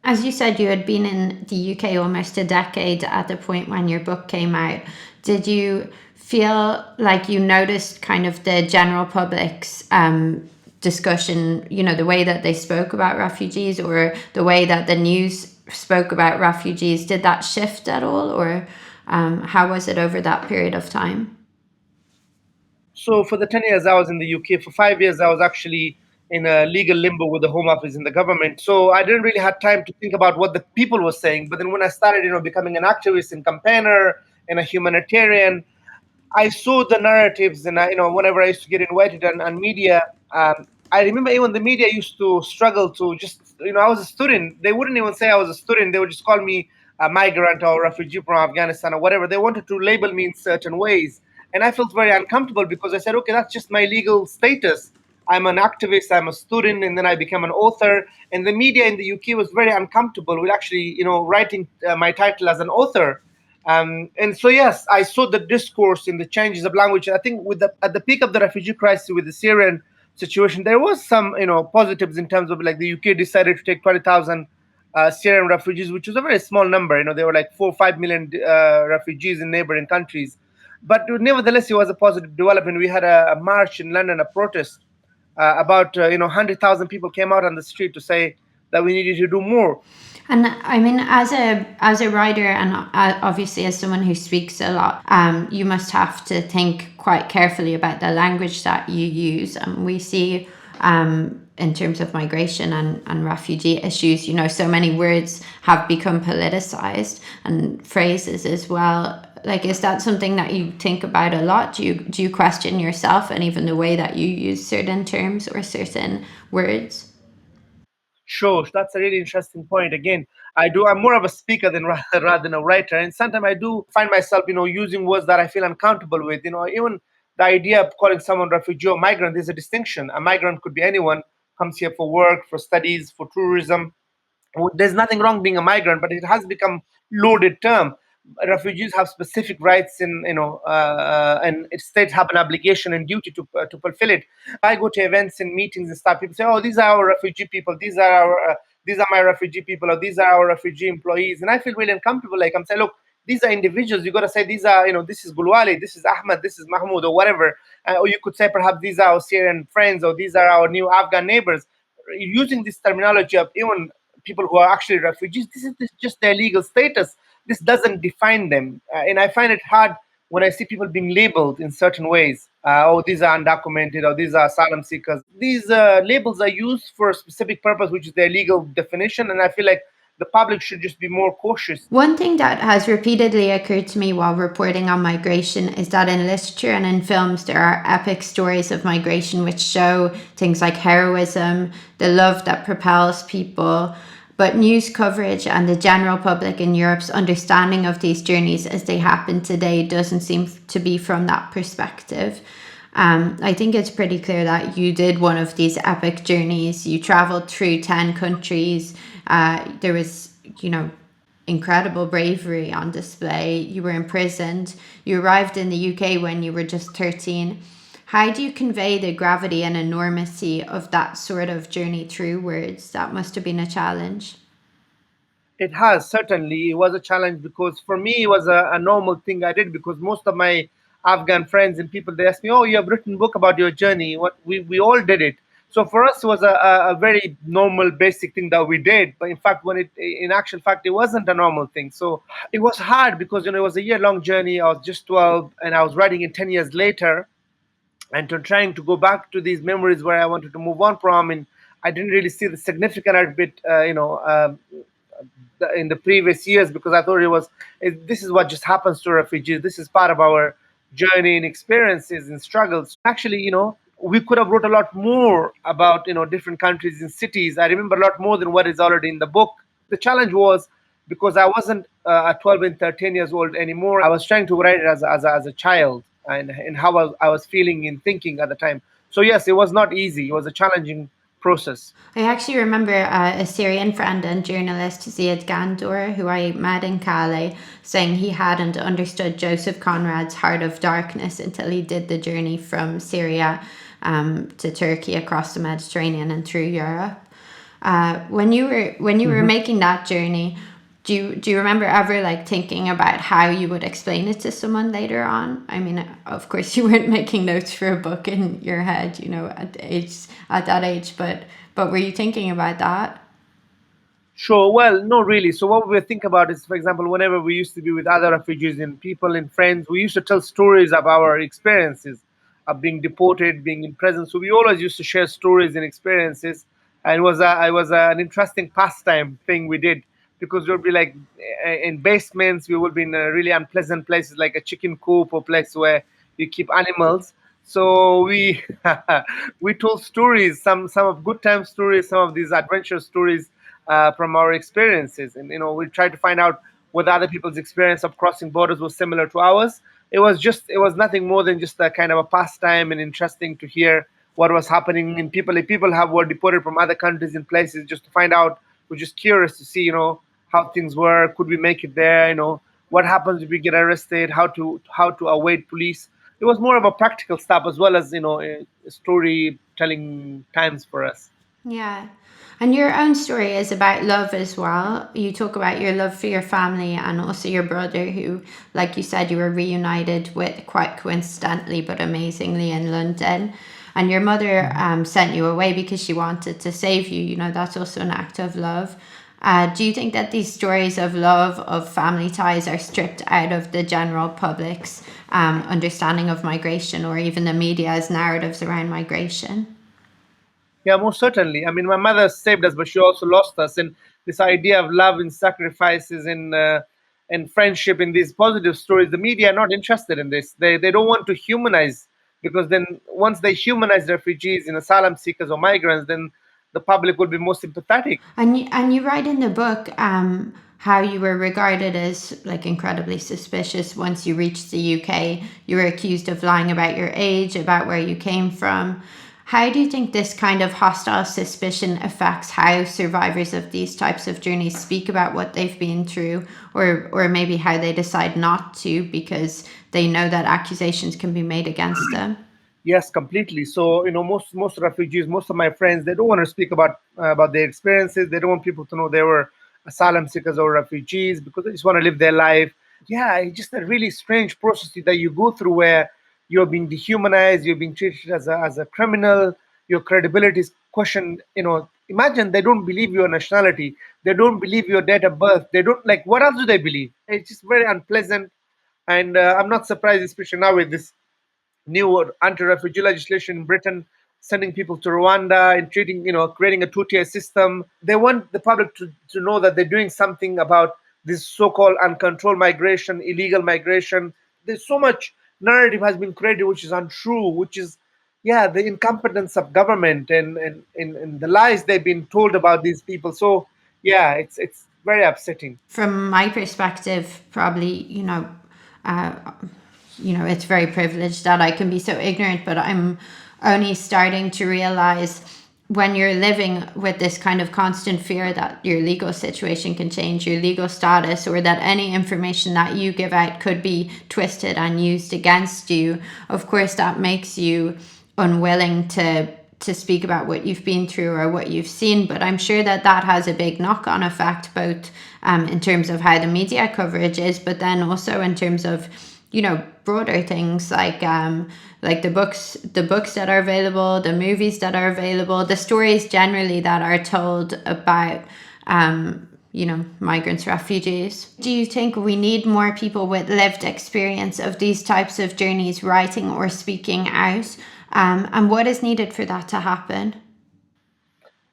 As you said, you had been in the UK almost a decade at the point when your book came out. Did you feel like you noticed kind of the general public's discussion, the way that they spoke about refugees or the way that the news spoke about refugees? Did that shift at all, or how was it over that period of time? So for the 10 years I was in the UK, for 5 years I was actually in a legal limbo with the Home Office in the government. So I didn't really have time to think about what the people were saying. But then when I started, becoming an activist and campaigner and a humanitarian, I saw the narratives, and whenever I used to get invited on media, I remember even the media used to struggle to just, I was a student. They wouldn't even say I was a student. They would just call me a migrant or refugee from Afghanistan or whatever. They wanted to label me in certain ways. And I felt very uncomfortable because I said, okay, that's just my legal status. I'm an activist, I'm a student, and then I became an author. And the media in the UK was very uncomfortable with actually, writing my title as an author. And so, yes, I saw the discourse in the changes of language. I think at the peak of the refugee crisis with the Syrian situation, there was some, positives in terms of like the UK decided to take 20,000 Syrian refugees, which was a very small number. There were like 4 or 5 million refugees in neighboring countries. But nevertheless, it was a positive development. We had a march in London, a protest. About 100,000 people came out on the street to say that we needed to do more. And I mean, as a writer, and obviously as someone who speaks a lot, you must have to think quite carefully about the language that you use. And we see, in terms of migration and refugee issues, so many words have become politicized, and phrases as well. Like, is that something that you think about a lot? Do you question yourself and even the way that you use certain terms or certain words? Sure, that's a really interesting point. Again, I'm more of a speaker rather than a writer, and sometimes I do find myself, using words that I feel uncomfortable with. Even the idea of calling someone refugee or migrant, there's a distinction. A migrant could be anyone, comes here for work, for studies, for tourism. There's nothing wrong being a migrant, but it has become loaded term. Refugees have specific rights, and states have an obligation and duty to fulfill it. I go to events and meetings and stuff. People say, "Oh, these are our refugee people. These are my refugee people, or these are our refugee employees," and I feel really uncomfortable. Like I'm saying, look, these are individuals. You got to say these are, this is Gulwali, this is Ahmed, this is Mahmoud, or whatever. Or you could say perhaps these are our Syrian friends, or these are our new Afghan neighbors. Using this terminology of even people who are actually refugees, this is just their legal status. This doesn't define them. And I find it hard when I see people being labeled in certain ways. Oh, these are undocumented, or these are asylum seekers. These labels are used for a specific purpose, which is their legal definition. And I feel like the public should just be more cautious. One thing that has repeatedly occurred to me while reporting on migration is that in literature and in films, there are epic stories of migration which show things like heroism, the love that propels people. But news coverage and the general public in Europe's understanding of these journeys as they happen today doesn't seem to be from that perspective. I think it's pretty clear that you did one of these epic journeys. You traveled through 10 countries. There was, incredible bravery on display. You were imprisoned. You arrived in the UK when you were just 13. How do you convey the gravity and enormity of that sort of journey through words? That must have been a challenge. It has, certainly. It was a challenge because for me, it was a normal thing I did, because most of my Afghan friends and people, they asked me, "Oh, you have written a book about your journey." We all did it. So for us, it was a very normal, basic thing that we did. But in fact, in actual fact, it wasn't a normal thing. So it was hard because, it was a year-long journey. I was just 12 and I was writing it 10 years later. And trying to go back to these memories where I wanted to move on from, and I didn't really see the significant bit, in the previous years, because I thought this is what just happens to refugees. This is part of our journey and experiences and struggles. Actually, we could have wrote a lot more about, different countries and cities. I remember a lot more than what is already in the book. The challenge was because I wasn't 12 and 13 years old anymore. I was trying to write it as a child. And how I was feeling and thinking at the time. So yes, it was not easy. It was a challenging process. I actually remember a Syrian friend and journalist, Ziad Gandor, who I met in Calais, saying he hadn't understood Joseph Conrad's Heart of Darkness until he did the journey from Syria to Turkey, across the Mediterranean and through Europe. When you were making that journey, Do you remember ever like thinking about how you would explain it to someone later on? I mean, of course you weren't making notes for a book in your head, at that age, but were you thinking about that? Sure. Well, no, really. So what we think about is, for example, whenever we used to be with other refugees and people and friends, we used to tell stories of our experiences of being deported, being in prison. So we always used to share stories and experiences, and it was an interesting pastime thing we did, because we would be like in basements, we would be in really unpleasant places like a chicken coop or place where you keep animals. So we we told stories, some of good time stories, some of these adventure stories from our experiences, and we tried to find out whether other people's experience of crossing borders was similar to ours. It was nothing more than just a kind of a pastime and interesting to hear what was happening in people. If people were deported from other countries and places, just to find out, we're just curious to see how things were. Could we make it there? What happens if we get arrested? How to await police. It was more of a practical stuff, as well as storytelling times for us. Yeah. And your own story is about love as well. You talk about your love for your family and also your brother, who, like you said, you were reunited with quite coincidentally but amazingly in London. And your mother sent you away because she wanted to save you. That's also an act of love. Do you think that these stories of love, of family ties, are stripped out of the general public's understanding of migration, or even the media's narratives around migration? Yeah, most certainly. I mean, my mother saved us, but she also lost us. And this idea of love and sacrifices and friendship in these positive stories, the media are not interested in this. They don't want to humanize, because then once they humanize refugees and asylum seekers or migrants, then the public will be more sympathetic. And you write in the book how you were regarded as like incredibly suspicious once you reached the UK. You were accused of lying about your age, about where you came from. How do you think this kind of hostile suspicion affects how survivors of these types of journeys speak about what they've been through, or maybe how they decide not to because they know that accusations can be made against them? Yes, completely. So most refugees, most of my friends, they don't want to speak about their experiences. They don't want people to know they were asylum seekers or refugees, because they just want to live their life. Yeah, it's just a really strange process that you go through, where you're being dehumanized, you're being treated as a criminal, your credibility is questioned. Imagine they don't believe your nationality, they don't believe your date of birth, they don't, like, what else do they believe? It's just very unpleasant. And I'm not surprised, especially now with this new anti-refugee legislation in Britain, sending people to Rwanda and creating a two-tier system. They want the public to know that they're doing something about this so-called uncontrolled migration, illegal migration. There's so much narrative has been created which is untrue, which is, yeah, the incompetence of government and the lies they've been told about these people. So yeah, it's very upsetting. From my perspective, probably, uh, it's very privileged that I can be so ignorant, but I'm only starting to realize when you're living with this kind of constant fear that your legal situation can change, your legal status, or that any information that you give out could be twisted and used against you, of course, that makes you unwilling to speak about what you've been through or what you've seen. But I'm sure that has a big knock-on effect, both in terms of how the media coverage is, but then also in terms of broader things like the books that are available, the movies that are available, the stories generally that are told about migrants, refugees. Do you think we need more people with lived experience of these types of journeys writing or speaking out? And what is needed for that to happen?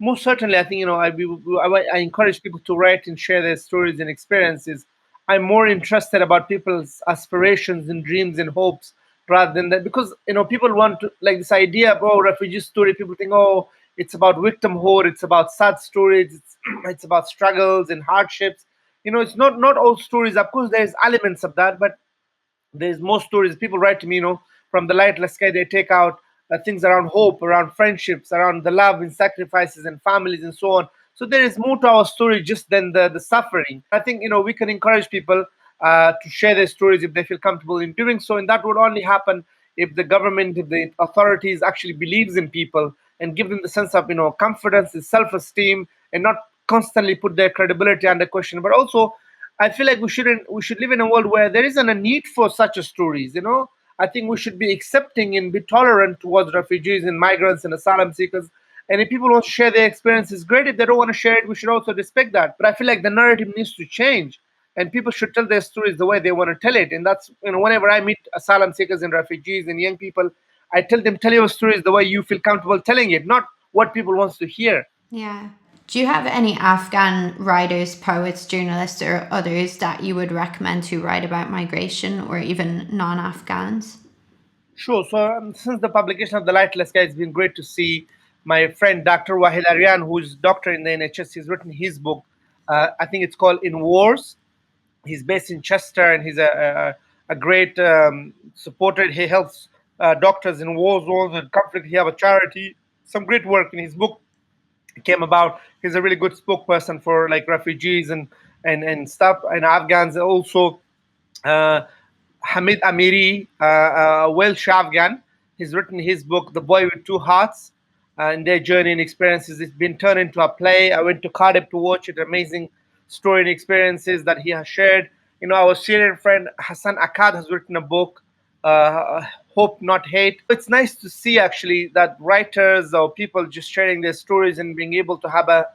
Most certainly, I think I encourage people to write and share their stories and experiences. I'm more interested about people's aspirations and dreams and hopes, rather than that, because people want to, like, this idea of, oh, refugee story. People think, oh, it's about victimhood, it's about sad stories, it's about struggles and hardships. It's not all stories. Of course, there's elements of that, but there's more stories. People write to me, from the lightless sky, they take out things around hope, around friendships, around the love and sacrifices and families and so on. So there is more to our story just than the suffering. I think we can encourage people to share their stories if they feel comfortable in doing so, and that would only happen if the government, if the authorities actually believes in people and give them the sense of confidence and self-esteem, and not constantly put their credibility under question. But also, I feel like we should live in a world where there isn't a need for such a stories. I think we should be accepting and be tolerant towards refugees and migrants and asylum seekers. And if people want to share their experiences, great. If they don't want to share it, we should also respect that. But I feel like the narrative needs to change, and people should tell their stories the way they want to tell it. And that's, whenever I meet asylum seekers and refugees and young people, I tell them, tell your stories the way you feel comfortable telling it, not what people wants to hear. Yeah. Do you have any Afghan writers, poets, journalists, or others that you would recommend who write about migration, or even non-Afghans? Sure. So since the publication of The Lightless Sky, it's been great to see my friend Dr. Wahid Aryan, who's doctor in the NHS. He's written his book. I think it's called In Wars. He's based in Chester, and he's a great supporter. He helps doctors in war zones and conflict. He have a charity. Some great work in his book came about. He's a really good spokesperson for like refugees and stuff, and Afghans also. Hamid Amiri, a Welsh Afghan, he's written his book, The Boy with Two Hearts, and their journey and experiences. It's been turned into a play. I went to Cardiff to watch it. Amazing story and experiences that he has shared. Our Syrian friend Hassan Akkad has written a book, Hope Not Hate. It's nice to see actually that writers or people just sharing their stories and being able to have a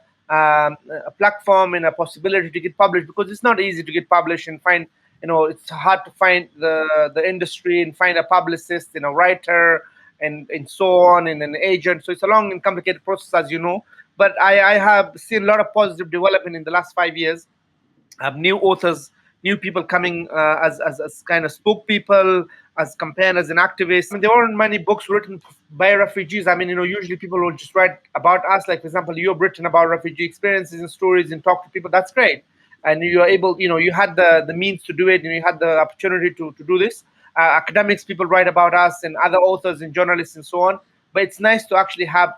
platform and a possibility to get published, because it's not easy to get published and find. It's hard to find the industry and find a publicist and a writer and so on, and an agent. So it's a long and complicated process, as you know. But I have seen a lot of positive development in the last 5 years. I have new authors, new people coming as kind of spokespeople, as campaigners and activists. There weren't many books written by refugees. Usually people will just write about us. Like, for example, you've written about refugee experiences and stories and talk to people. That's great. And you are able, you had the means to do it, and you had the opportunity to do this. Academics, people write about us, and other authors and journalists and so on. But it's nice to actually have,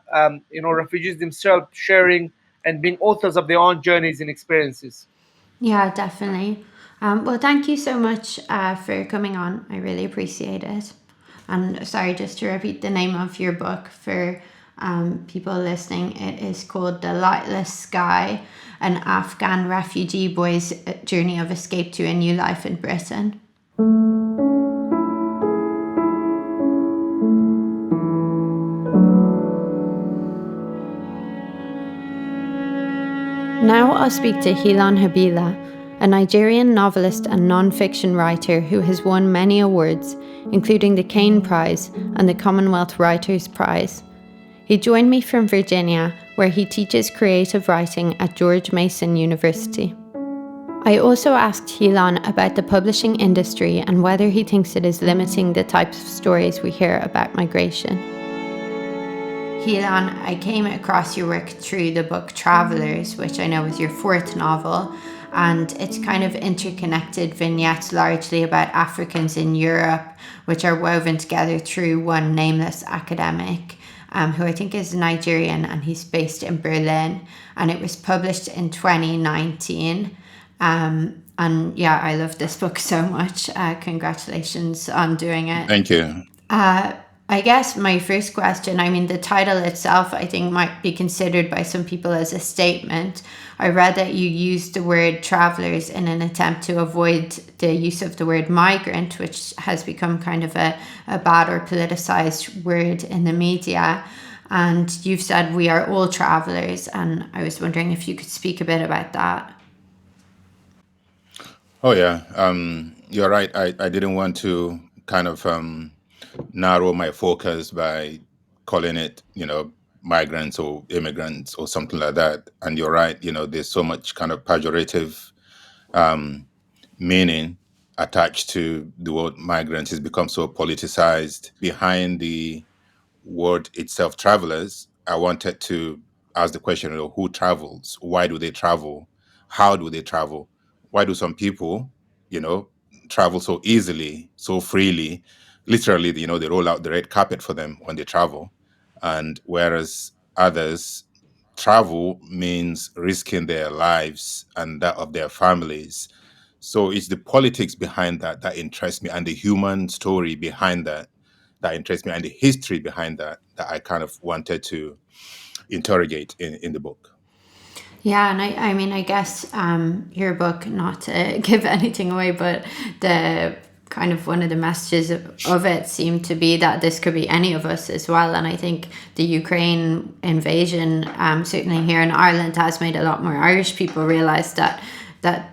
refugees themselves sharing and being authors of their own journeys and experiences. Yeah, definitely. Well, thank you so much for coming on. I really appreciate it. And sorry, just to repeat the name of your book for people listening. It is called The Lightless Sky, an Afghan refugee boy's journey of escape to a new life in Britain. Now I'll speak to Helon Habila, a Nigerian novelist and non-fiction writer who has won many awards, including the Kane Prize and the Commonwealth Writers' Prize. He joined me from Virginia, where he teaches creative writing at George Mason University. I also asked Helon about the publishing industry and whether he thinks it is limiting the types of stories we hear about migration. Helon, I came across your work through the book Travellers, which I know is your fourth novel, and it's kind of interconnected vignettes largely about Africans in Europe, which are woven together through one nameless academic, who I think is Nigerian, and he's based in Berlin, and it was published in 2019. And yeah, I love this book so much. Congratulations on doing it. Thank you. I guess my first question, the title itself, I think might be considered by some people as a statement. I read that you used the word travellers in an attempt to avoid the use of the word migrant, which has become kind of a bad or politicised word in the media. And you've said we are all travellers, and I was wondering if you could speak a bit about that. Oh, yeah. You're right. I didn't want to kind of narrow my focus by calling it, migrants or immigrants or something like that. And you're right. There's so much kind of pejorative meaning attached to the word migrants. It's become so politicized. Behind the word itself, travelers, I wanted to ask the question, who travels? Why do they travel? How do they travel? Why do some people, travel so easily, so freely? Literally, they roll out the red carpet for them when they travel. And whereas others, travel means risking their lives and that of their families. So it's the politics behind that interests me, and the human story behind that interests me, and the history behind that I kind of wanted to interrogate in the book. Yeah, and I mean, I guess your book, not to give anything away, but the kind of one of the messages of it seemed to be that this could be any of us as well. And I think the Ukraine invasion, certainly here in Ireland, has made a lot more Irish people realise that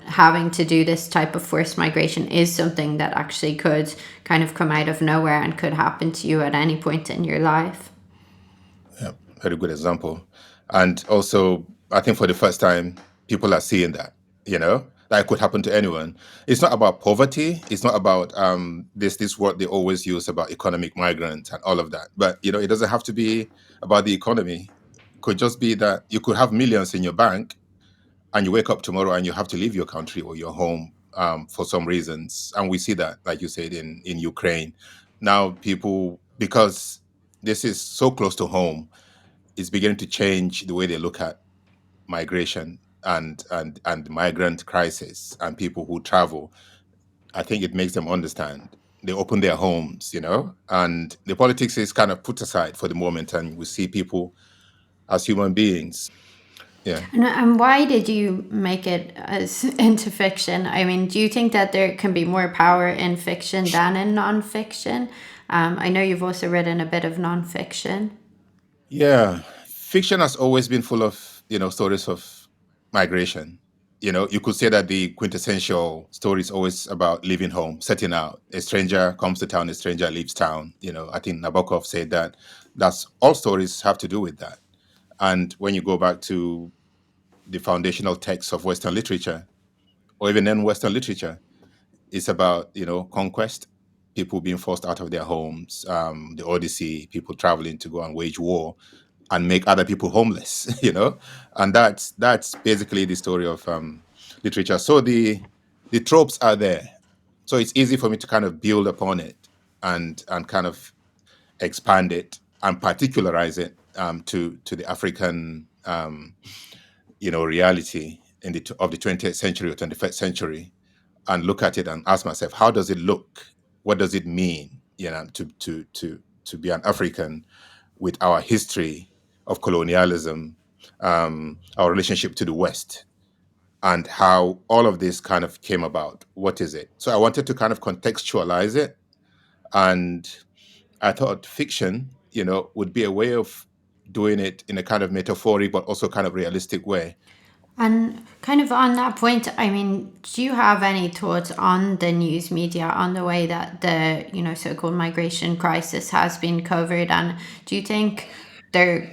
having to do this type of forced migration is something that actually could kind of come out of nowhere and could happen to you at any point in your life. Yeah, very good example. And also, I think for the first time, people are seeing that, that could happen to anyone. It's not about poverty. It's not about this word they always use about economic migrants and all of that. But, it doesn't have to be about the economy. It could just be that you could have millions in your bank and you wake up tomorrow and you have to leave your country or your home for some reasons. And we see that, like you said, in Ukraine. Now people, because this is so close to home, it's beginning to change the way they look at migration and migrant crisis and people who travel. I think it makes them understand. They open their homes, and the politics is kind of put aside for the moment, and we see people as human beings. Yeah. And why did you make it as into fiction? I mean, do you think that there can be more power in fiction than in non-fiction? I know you've also written a bit of non-fiction. Yeah, fiction has always been full of, stories of migration. You could say that the quintessential story is always about leaving home, setting out. A stranger comes to town, a stranger leaves town. I think Nabokov said that all stories have to do with that. And when you go back to the foundational texts of Western literature, or even non-Western literature, it's about, conquest, people being forced out of their homes, the Odyssey, people traveling to go and wage war and make other people homeless, and that's basically the story of literature. So the tropes are there, so it's easy for me to kind of build upon it and kind of expand it and particularize it to the African reality of the 20th century or 21st century, and look at it and ask myself, how does it look? What does it mean, to be an African with our history of colonialism, our relationship to the West, and how all of this kind of came about? What is it? So I wanted to kind of contextualize it, and I thought fiction, would be a way of doing it in a kind of metaphoric but also kind of realistic way. And kind of on that point, I mean, do you have any thoughts on the news media, on the way that the, so-called migration crisis has been covered? And do you think there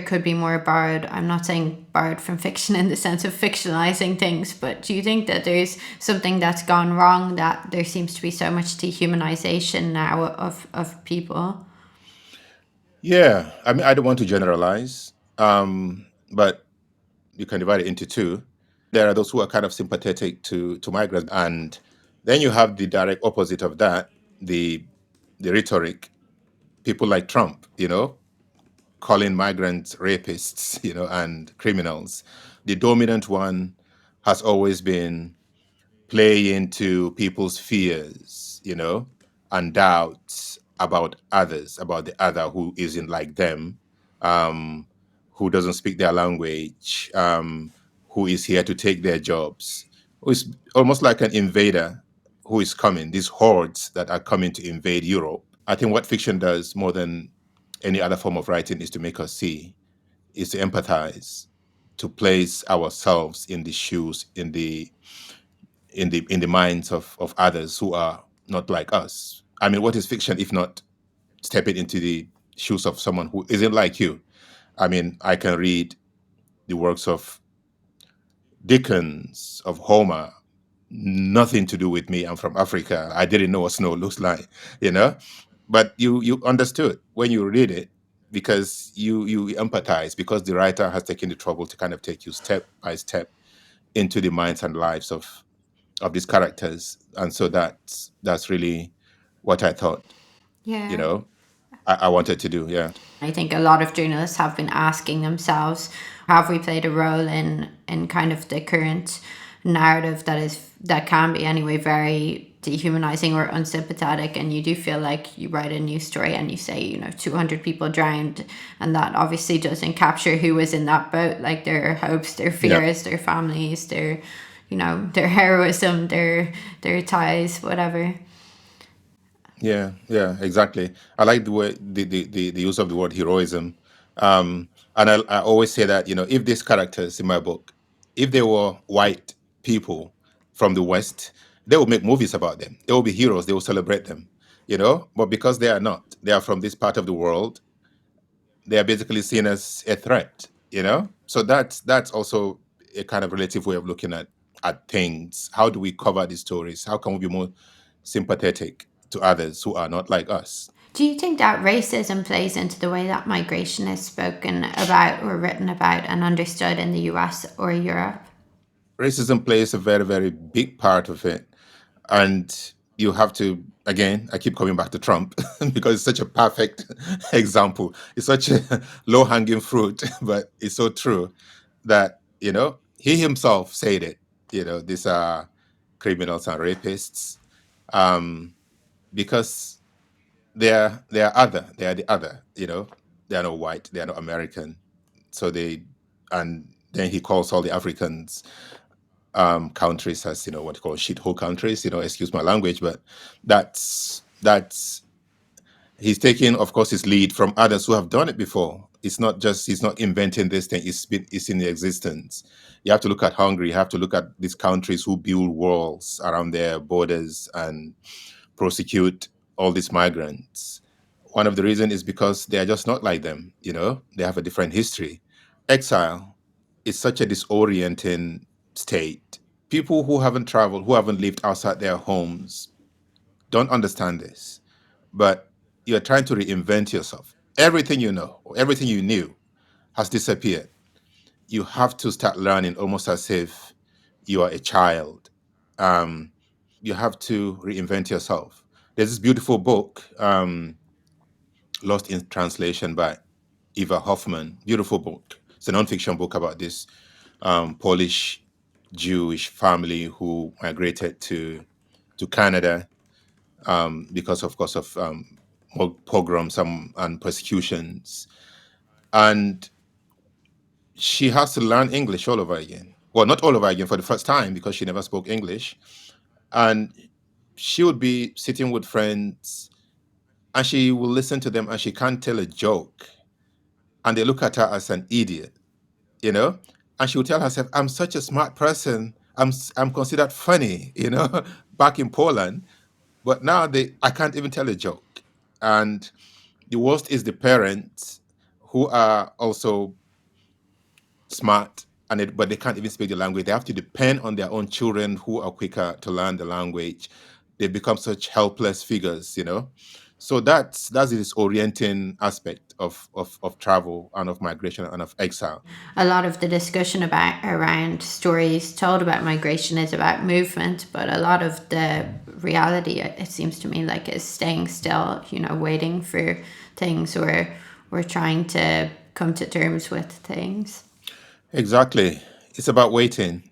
could be more borrowed, I'm not saying borrowed from fiction in the sense of fictionalizing things, but do you think that there's something that's gone wrong, that there seems to be so much dehumanization now of people? Yeah, I mean, I don't want to generalize, but you can divide it into two. There are those who are kind of sympathetic to migrants, and then you have the direct opposite of that, the rhetoric. People like Trump, calling migrants rapists, and criminals. The dominant one has always been play into people's fears, and doubts about others, about the other who isn't like them, um, who doesn't speak their language, who is here to take their jobs, who is almost like an invader who is coming, these hordes that are coming to invade Europe. I think what fiction does more than any other form of writing is to make us see, is to empathize, to place ourselves in the shoes, in the minds of others who are not like us. I mean, what is fiction if not stepping into the shoes of someone who isn't like you? I mean, I can read the works of Dickens, of Homer, nothing to do with me. I'm from Africa. I didn't know what snow looks like, but you understood when you read it, because you empathize, because the writer has taken the trouble to kind of take you step by step into the minds and lives of these characters. And so that's really what I thought, Yeah. I wanted to do. Yeah. I think a lot of journalists have been asking themselves, have we played a role in kind of the current narrative that can be anyway very dehumanizing or unsympathetic, and you do feel like you write a news story and you say 200 people drowned, and that obviously doesn't capture who was in that boat, like their hopes, their fears, their families, their their heroism, their ties, whatever. Yeah, exactly. I like the way the use of the word heroism. And I always say that, if these characters in my book, if they were white people from the West, they would make movies about them. They will be heroes. They will celebrate them, But because they are not, they are from this part of the world. They are basically seen as a threat, So that's also a kind of relative way of looking at things. How do we cover these stories? How can we be more sympathetic to others who are not like us? Do you think that racism plays into the way that migration is spoken about or written about and understood in the US or Europe? Racism plays a very, very big part of it. And you have to, again, I keep coming back to Trump because it's such a perfect example. It's such a low hanging fruit, but it's so true that, he himself said it, these are criminals and rapists, because they are the other, they are not white, they are not American. So and then he calls all the Africans countries as what you call shithole countries. Excuse my language, but that's he's taking, of course, his lead from others who have done it before. He's not inventing this thing. It's in existence. You have to look at Hungary. You have to look at these countries who build walls around their borders and prosecute all these migrants. One of the reasons is because they are just not like them. They have a different history. Exile is such a disorienting state. People who haven't traveled, who haven't lived outside their homes, don't understand this. But you're trying to reinvent yourself. Everything you know, or everything you knew has disappeared. You have to start learning almost as if you are a child. You have to reinvent yourself. There's this beautiful book, Lost in Translation by Eva Hoffman. Beautiful book. It's a nonfiction book about this Polish Jewish family who migrated to Canada because, of course, of pogroms and persecutions. And she has to learn English all over again. Well, not all over again, for the first time, because she never spoke English. And she would be sitting with friends and she will listen to them and she can't tell a joke. And they look at her as an idiot, And she would tell herself, I'm such a smart person. I'm considered funny, back in Poland. But now I can't even tell a joke. And the worst is the parents who are also smart, but they can't even speak the language. They have to depend on their own children who are quicker to learn the language. They become such helpless figures, So that's the disorienting aspect of travel and of migration and of exile. A lot of the discussion around stories told about migration is about movement, but a lot of the reality, it seems to me, like, is staying still, waiting for things, or we're trying to come to terms with things. Exactly. It's about waiting,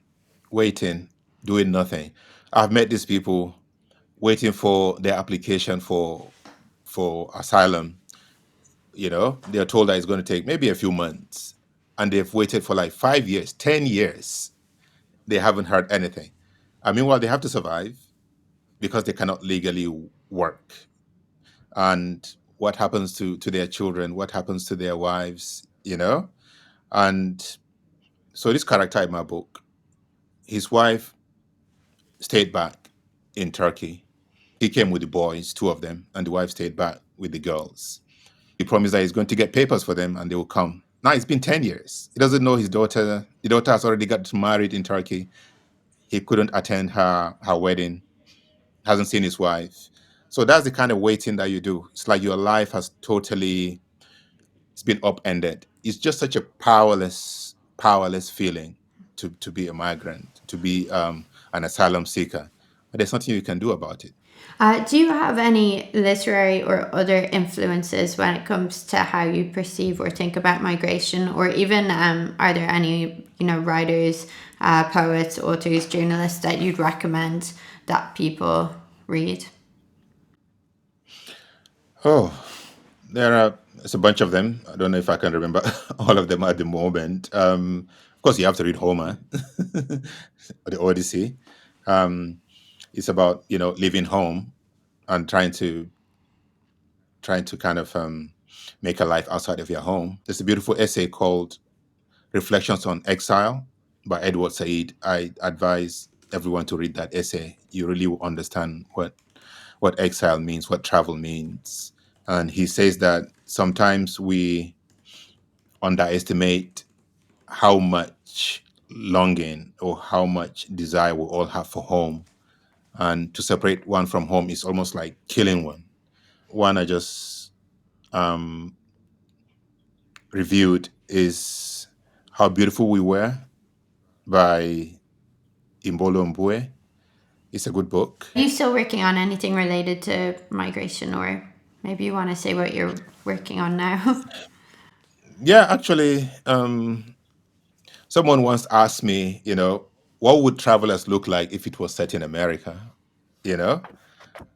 doing nothing. I've met these people waiting for their application for asylum. They're told that it's going to take maybe a few months, and they've waited for like 5 years, 10 years. They haven't heard anything. Meanwhile, they have to survive because they cannot legally work. And what happens to their children? What happens to their wives? And so this character in my book, his wife stayed back in Turkey. He came with the boys, two of them, and the wife stayed back with the girls. He promised that he's going to get papers for them and they will come. Now it's been 10 years. He doesn't know his daughter. The daughter has already got married in Turkey. He couldn't attend her wedding, hasn't seen his wife. So that's the kind of waiting that you do. It's like your life has totally, it's been upended. It's just such a powerless feeling to be a migrant, to be an asylum seeker. But there's nothing you can do about it. Do you have any literary or other influences when it comes to how you perceive or think about migration, or even are there any writers, poets, authors, journalists that you'd recommend that people read? Oh, there's a bunch of them. I don't know if I can remember all of them at the moment. Of course, you have to read Homer, the Odyssey. It's about, leaving home and trying to kind of make a life outside of your home. There's a beautiful essay called Reflections on Exile by Edward Said. I advise everyone to read that essay. You really will understand what exile means, what travel means. And he says that sometimes we underestimate how much longing or how much desire we all have for home. And to separate one from home is almost like killing one. One I just reviewed is How Beautiful We Were by Imbolo Mbue. It's a good book. Are you still working on anything related to migration, or maybe you want to say what you're working on now? Yeah, actually, someone once asked me, what would travelers look like if it was set in America?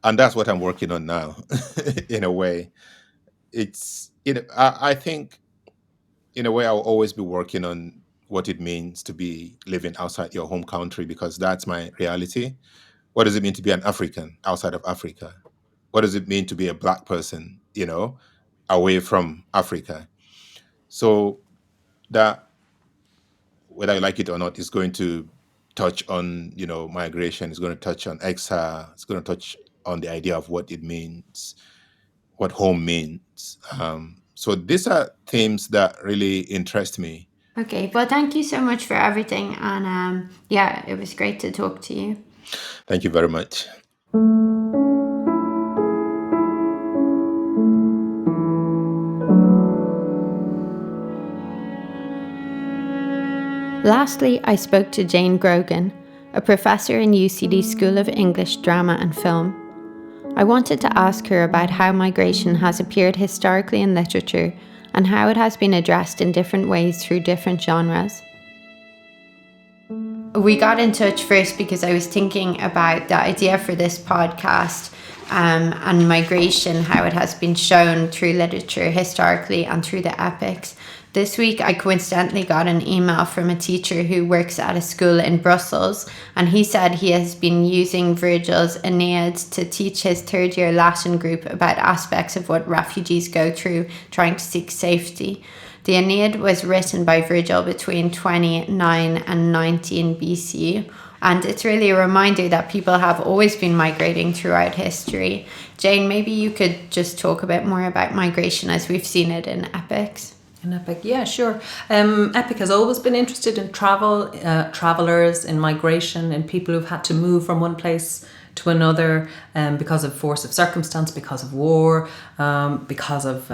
And that's what I'm working on now. In a way, it's, I think in a way I'll always be working on what it means to be living outside your home country, because that's my reality. What does it mean to be an African outside of Africa? What does it mean to be a Black person, away from Africa? So that, whether I like it or not, is going to touch on, migration. It's going to touch on exile. It's going to touch on the idea of what it means, what home means. So these are themes that really interest me. Okay, well, thank you so much for everything. And it was great to talk to you. Thank you very much. Lastly, I spoke to Jane Grogan, a professor in UCD School of English, Drama and Film. I wanted to ask her about how migration has appeared historically in literature and how it has been addressed in different ways through different genres. We got in touch first because I was thinking about the idea for this podcast and migration, how it has been shown through literature historically and through the epics. This week, I coincidentally got an email from a teacher who works at a school in Brussels, and he said he has been using Virgil's Aeneid to teach his third-year Latin group about aspects of what refugees go through trying to seek safety. The Aeneid was written by Virgil between 29 and 19 BC, and it's really a reminder that people have always been migrating throughout history. Jane, maybe you could just talk a bit more about migration as we've seen it in epics. In epic, yeah, sure. Epic has always been interested in travel, travelers, in migration, in people who've had to move from one place to another because of force of circumstance, because of war, because of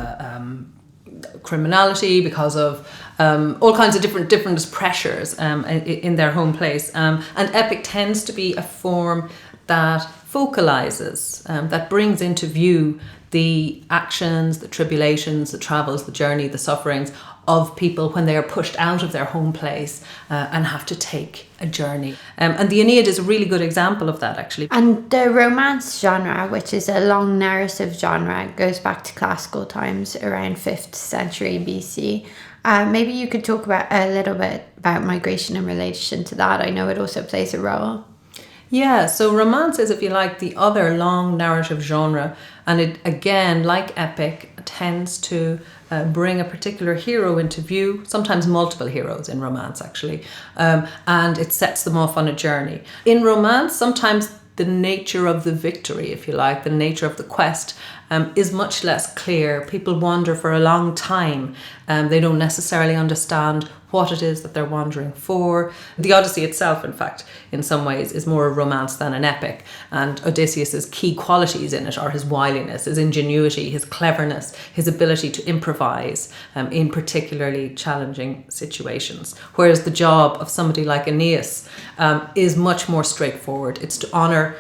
criminality, because of all kinds of different pressures in their home place. And epic tends to be a form that focalizes, that brings into view the actions, the tribulations, the travels, the journey, the sufferings of people when they are pushed out of their home place and have to take a journey. And the Aeneid is a really good example of that, actually. And the romance genre, which is a long narrative genre, goes back to classical times, around 5th century BC. Maybe you could talk about a little bit about migration in relation to that. I know it also plays a role. Yeah, so romance is, if you like, the other long narrative genre, and it, again, like epic, tends to bring a particular hero into view, sometimes multiple heroes in romance, actually, and it sets them off on a journey. In romance, sometimes the nature of the victory, if you like, the nature of the quest is much less clear. People wander for a long time. They don't necessarily understand what it is that they're wandering for. The Odyssey itself, in fact, in some ways is more a romance than an epic. And Odysseus's key qualities in it are his wiliness, his ingenuity, his cleverness, his ability to improvise in particularly challenging situations. Whereas the job of somebody like Aeneas is much more straightforward. It's to honor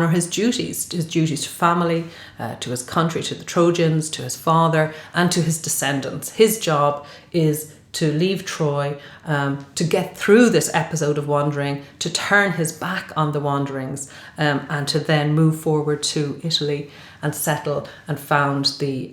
his duties to family, to his country, to the Trojans, to his father, and to his descendants. His job is to leave Troy, to get through this episode of wandering, to turn his back on the wanderings, and to then move forward to Italy and settle and found the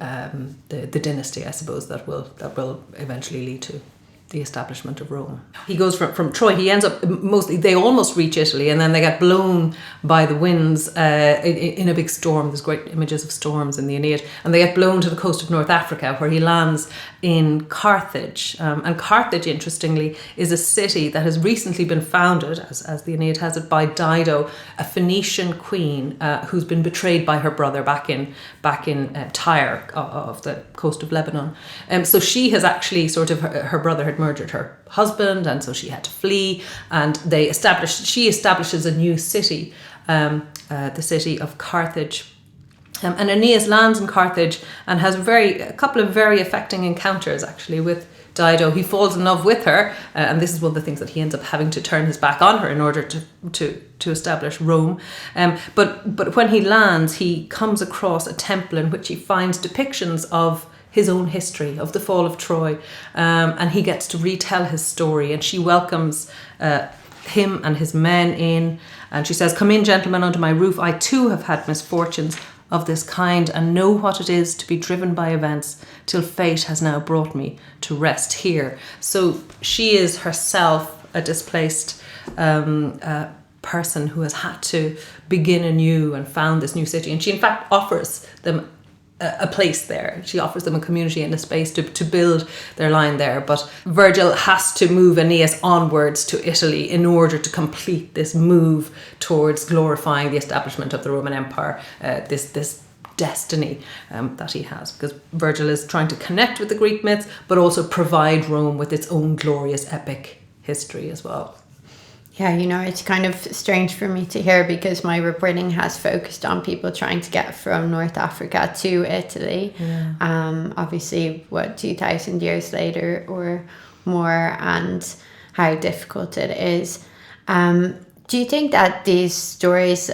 dynasty, I suppose, that will eventually lead to the establishment of Rome. He goes from Troy, he ends up they almost reach Italy, and then they get blown by the winds in a big storm. There's great images of storms in the Aeneid, and they get blown to the coast of North Africa, where he lands in Carthage. And Carthage, interestingly, is a city that has recently been founded, as the Aeneid has it, by Dido, a Phoenician queen who's been betrayed by her brother back in Tyre of the coast of Lebanon. So she has actually her brother had murdered her husband, and so she had to flee, and she establishes a new city, the city of Carthage. And Aeneas lands in Carthage and has a couple of very affecting encounters actually with Dido. He falls in love with her, and this is one of the things that he ends up having to turn his back on her in order to establish Rome. But when he lands, he comes across a temple in which he finds depictions of his own history, of the fall of Troy, and he gets to retell his story, and she welcomes him and his men in, and she says, "Come in, gentlemen, under my roof. I too have had misfortunes of this kind and know what it is to be driven by events till fate has now brought me to rest here." So she is herself a displaced person who has had to begin anew and found this new city, and she in fact offers them a place there. She offers them a community and a space to build their line there. But Virgil has to move Aeneas onwards to Italy in order to complete this move towards glorifying the establishment of the Roman Empire, this destiny that he has. Because Virgil is trying to connect with the Greek myths, but also provide Rome with its own glorious epic history as well. Yeah, it's kind of strange for me to hear, because my reporting has focused on people trying to get from North Africa to Italy. Yeah. Obviously, 2,000 years later or more, and how difficult it is. Do you think that these stories,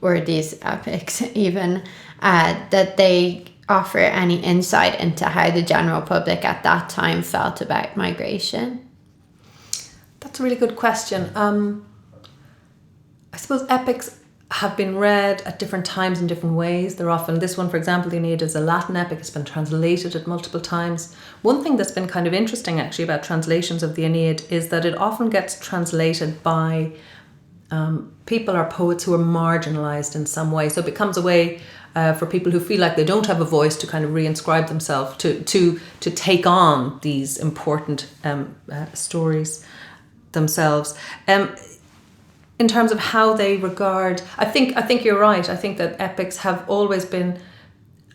or these epics even, that they offer any insight into how the general public at that time felt about migration? That's a really good question. I suppose epics have been read at different times in different ways. They're often, this one, for example, the Aeneid is a Latin epic. It's been translated at multiple times. One thing that's been kind of interesting actually about translations of the Aeneid is that it often gets translated by people or poets who are marginalised in some way. So it becomes a way for people who feel like they don't have a voice to kind of reinscribe themselves, to take on these important stories themselves. In terms of how they regard, I think you're right. I think that epics have always been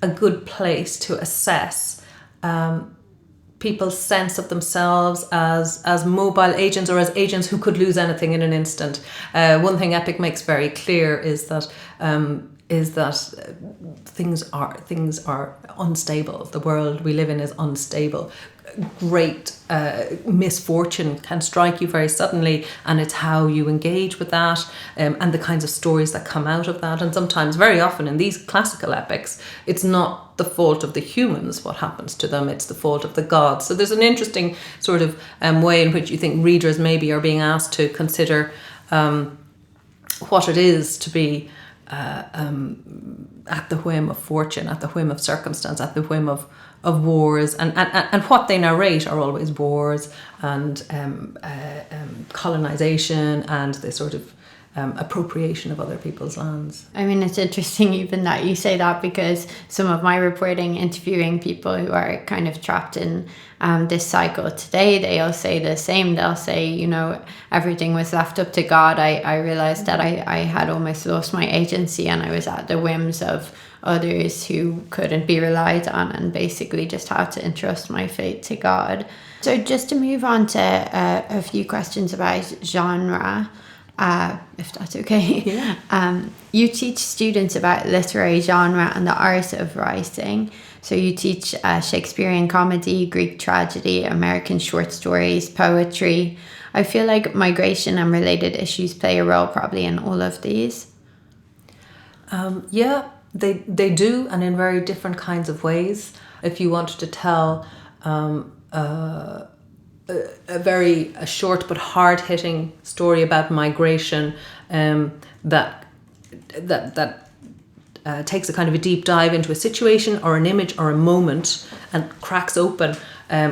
a good place to assess people's sense of themselves as mobile agents, or as agents who could lose anything in an instant. One thing epic makes very clear is that things are unstable. The world we live in is unstable. Great misfortune can strike you very suddenly, and it's how you engage with that, and the kinds of stories that come out of that. And sometimes, very often in these classical epics, it's not the fault of the humans what happens to them, it's the fault of the gods. So there's an interesting sort of way in which you think readers maybe are being asked to consider what it is to be at the whim of fortune, at the whim of circumstance, at the whim of wars, and what they narrate are always wars and colonization and the sort of appropriation of other people's lands. I mean, it's interesting even that you say that, because some of my reporting interviewing people who are kind of trapped in this cycle today, they all say the same. They'll say, everything was left up to God. I realized that I had almost lost my agency, and I was at the whims of others who couldn't be relied on, and basically just had to entrust my fate to God. So just to move on to a few questions about genre, if that's okay. Yeah. You teach students about literary genre and the art of writing. So you teach Shakespearean comedy, Greek tragedy, American short stories, poetry. I feel like migration and related issues play a role probably in all of these. Yeah, they do, and in very different kinds of ways. If you wanted to tell a very short but hard-hitting story about migration that takes a kind of a deep dive into a situation or an image or a moment and cracks open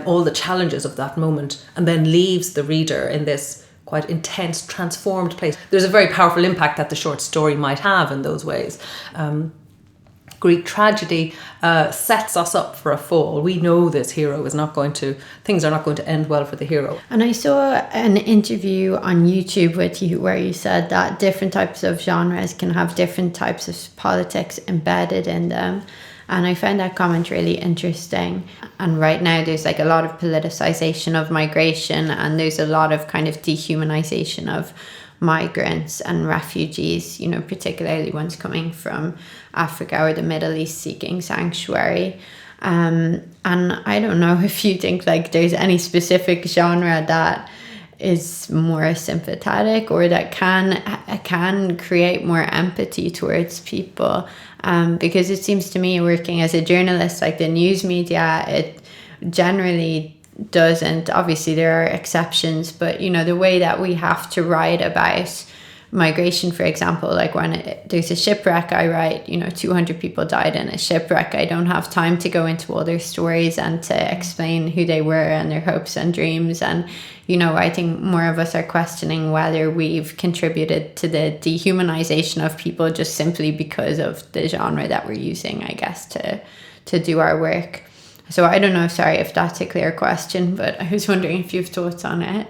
all the challenges of that moment, and then leaves the reader in this quite intense, transformed place. There's a very powerful impact that the short story might have in those ways. Greek tragedy sets us up for a fall. We know this hero is not going to, things are not going to end well for the hero. And I saw an interview on YouTube with you where you said that different types of genres can have different types of politics embedded in them. And I found that comment really interesting. And right now there's like a lot of politicization of migration, and there's a lot of kind of dehumanization of migrants and refugees, you know, particularly ones coming from Africa or the Middle East seeking sanctuary. And I don't know if you think like there's any specific genre that is more sympathetic or that can create more empathy towards people. Because it seems to me, working as a journalist, like the news media, it generally doesn't. Obviously there are exceptions, but you know, the way that we have to write about migration, for example, like when there's a shipwreck, I write, you know, 200 people died in a shipwreck. I don't have time to go into all their stories and to explain who they were and their hopes and dreams. And you know, I think more of us are questioning whether we've contributed to the dehumanization of people just simply because of the genre that we're using, I guess, to do our work. So I don't know, sorry if that's a clear question, but I was wondering if you have thoughts on it.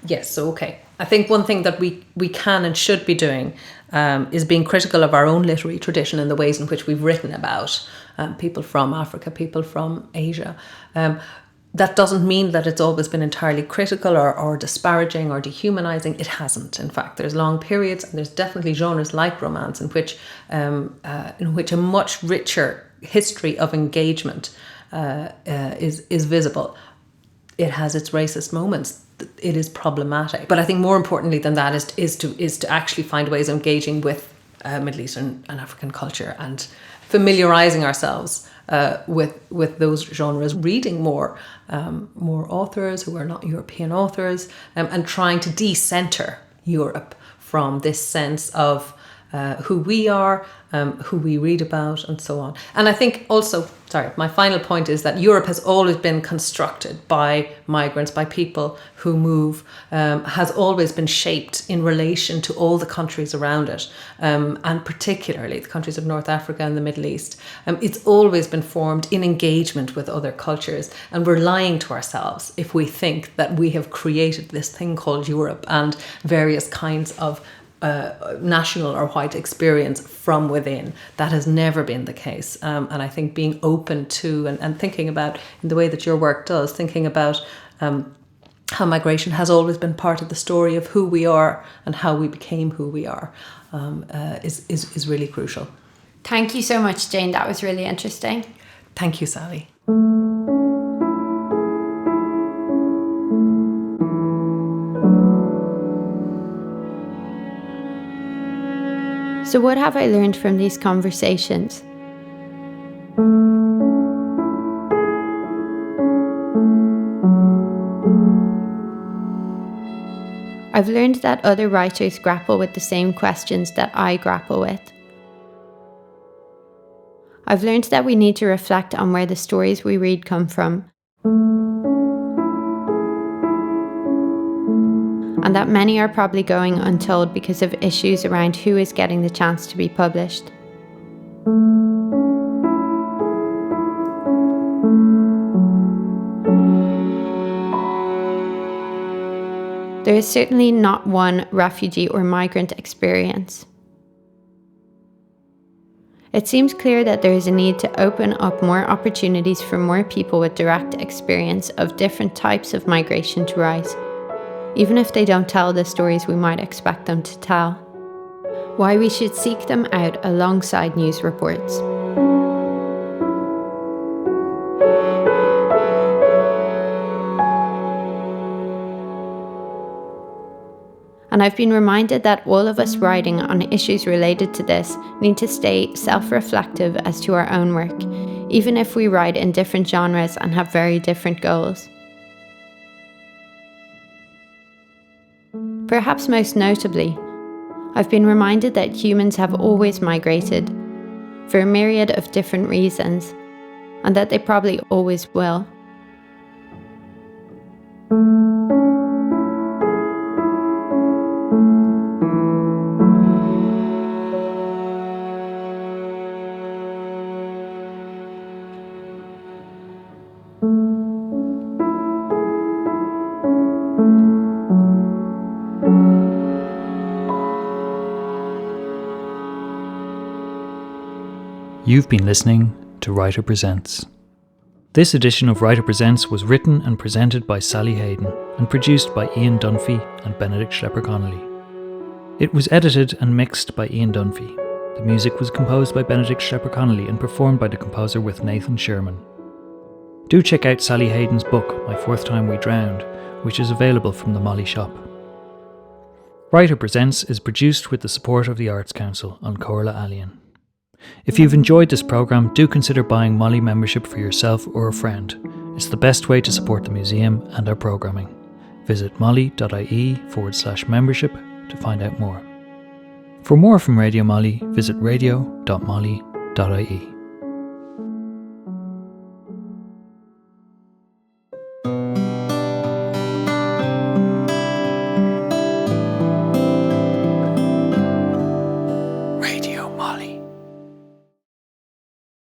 Yes, so okay. I think one thing that we can and should be doing is being critical of our own literary tradition and the ways in which we've written about people from Africa, people from Asia. That doesn't mean that it's always been entirely critical or disparaging or dehumanizing. It hasn't. In fact, there's long periods, and there's definitely genres like romance in which a much richer history of engagement is visible. It has its racist moments. It is problematic. But I think more importantly than that is to actually find ways of engaging with Middle Eastern and African culture and familiarizing ourselves with those genres, reading more authors who are not European authors, and trying to de-center Europe from this sense of who we are, who we read about, and so on. And I think also, my final point is that Europe has always been constructed by migrants, by people who move, has always been shaped in relation to all the countries around it, and particularly the countries of North Africa and the Middle East. It's always been formed in engagement with other cultures, and we're lying to ourselves if we think that we have created this thing called Europe and various kinds of national or white experience from within. That has never been the case. And I think being open to and thinking about, in the way that your work does, thinking about how migration has always been part of the story of who we are and how we became who we are is really crucial. Thank you so much, Jane. That was really interesting. Thank you, Sally. So what have I learned from these conversations? I've learned that other writers grapple with the same questions that I grapple with. I've learned that we need to reflect on where the stories we read come from, and that many are probably going untold because of issues around who is getting the chance to be published. There is certainly not one refugee or migrant experience. It seems clear that there is a need to open up more opportunities for more people with direct experience of different types of migration to rise, even if they don't tell the stories we might expect them to tell. Why we should seek them out alongside news reports. And I've been reminded that all of us writing on issues related to this need to stay self-reflective as to our own work, even if we write in different genres and have very different goals. Perhaps most notably, I've been reminded that humans have always migrated for a myriad of different reasons, and that they probably always will. You've been listening to Writer Presents. This edition of Writer Presents was written and presented by Sally Hayden and produced by Ian Dunphy and Benedict Schlepper-Connolly. It was edited and mixed by Ian Dunphy. The music was composed by Benedict Schlepper-Connolly and performed by the composer with Nathan Sherman. Do check out Sally Hayden's book, My Fourth Time We Drowned, which is available from the Molly shop. Writer Presents is produced with the support of the Arts Council on Chomhairle Ealaíon. If you've enjoyed this programme, do consider buying Molly membership for yourself or a friend. It's the best way to support the museum and our programming. Visit molly.ie/membership to find out more. For more from Radio Molly, visit radio.molly.ie. Radio Molly.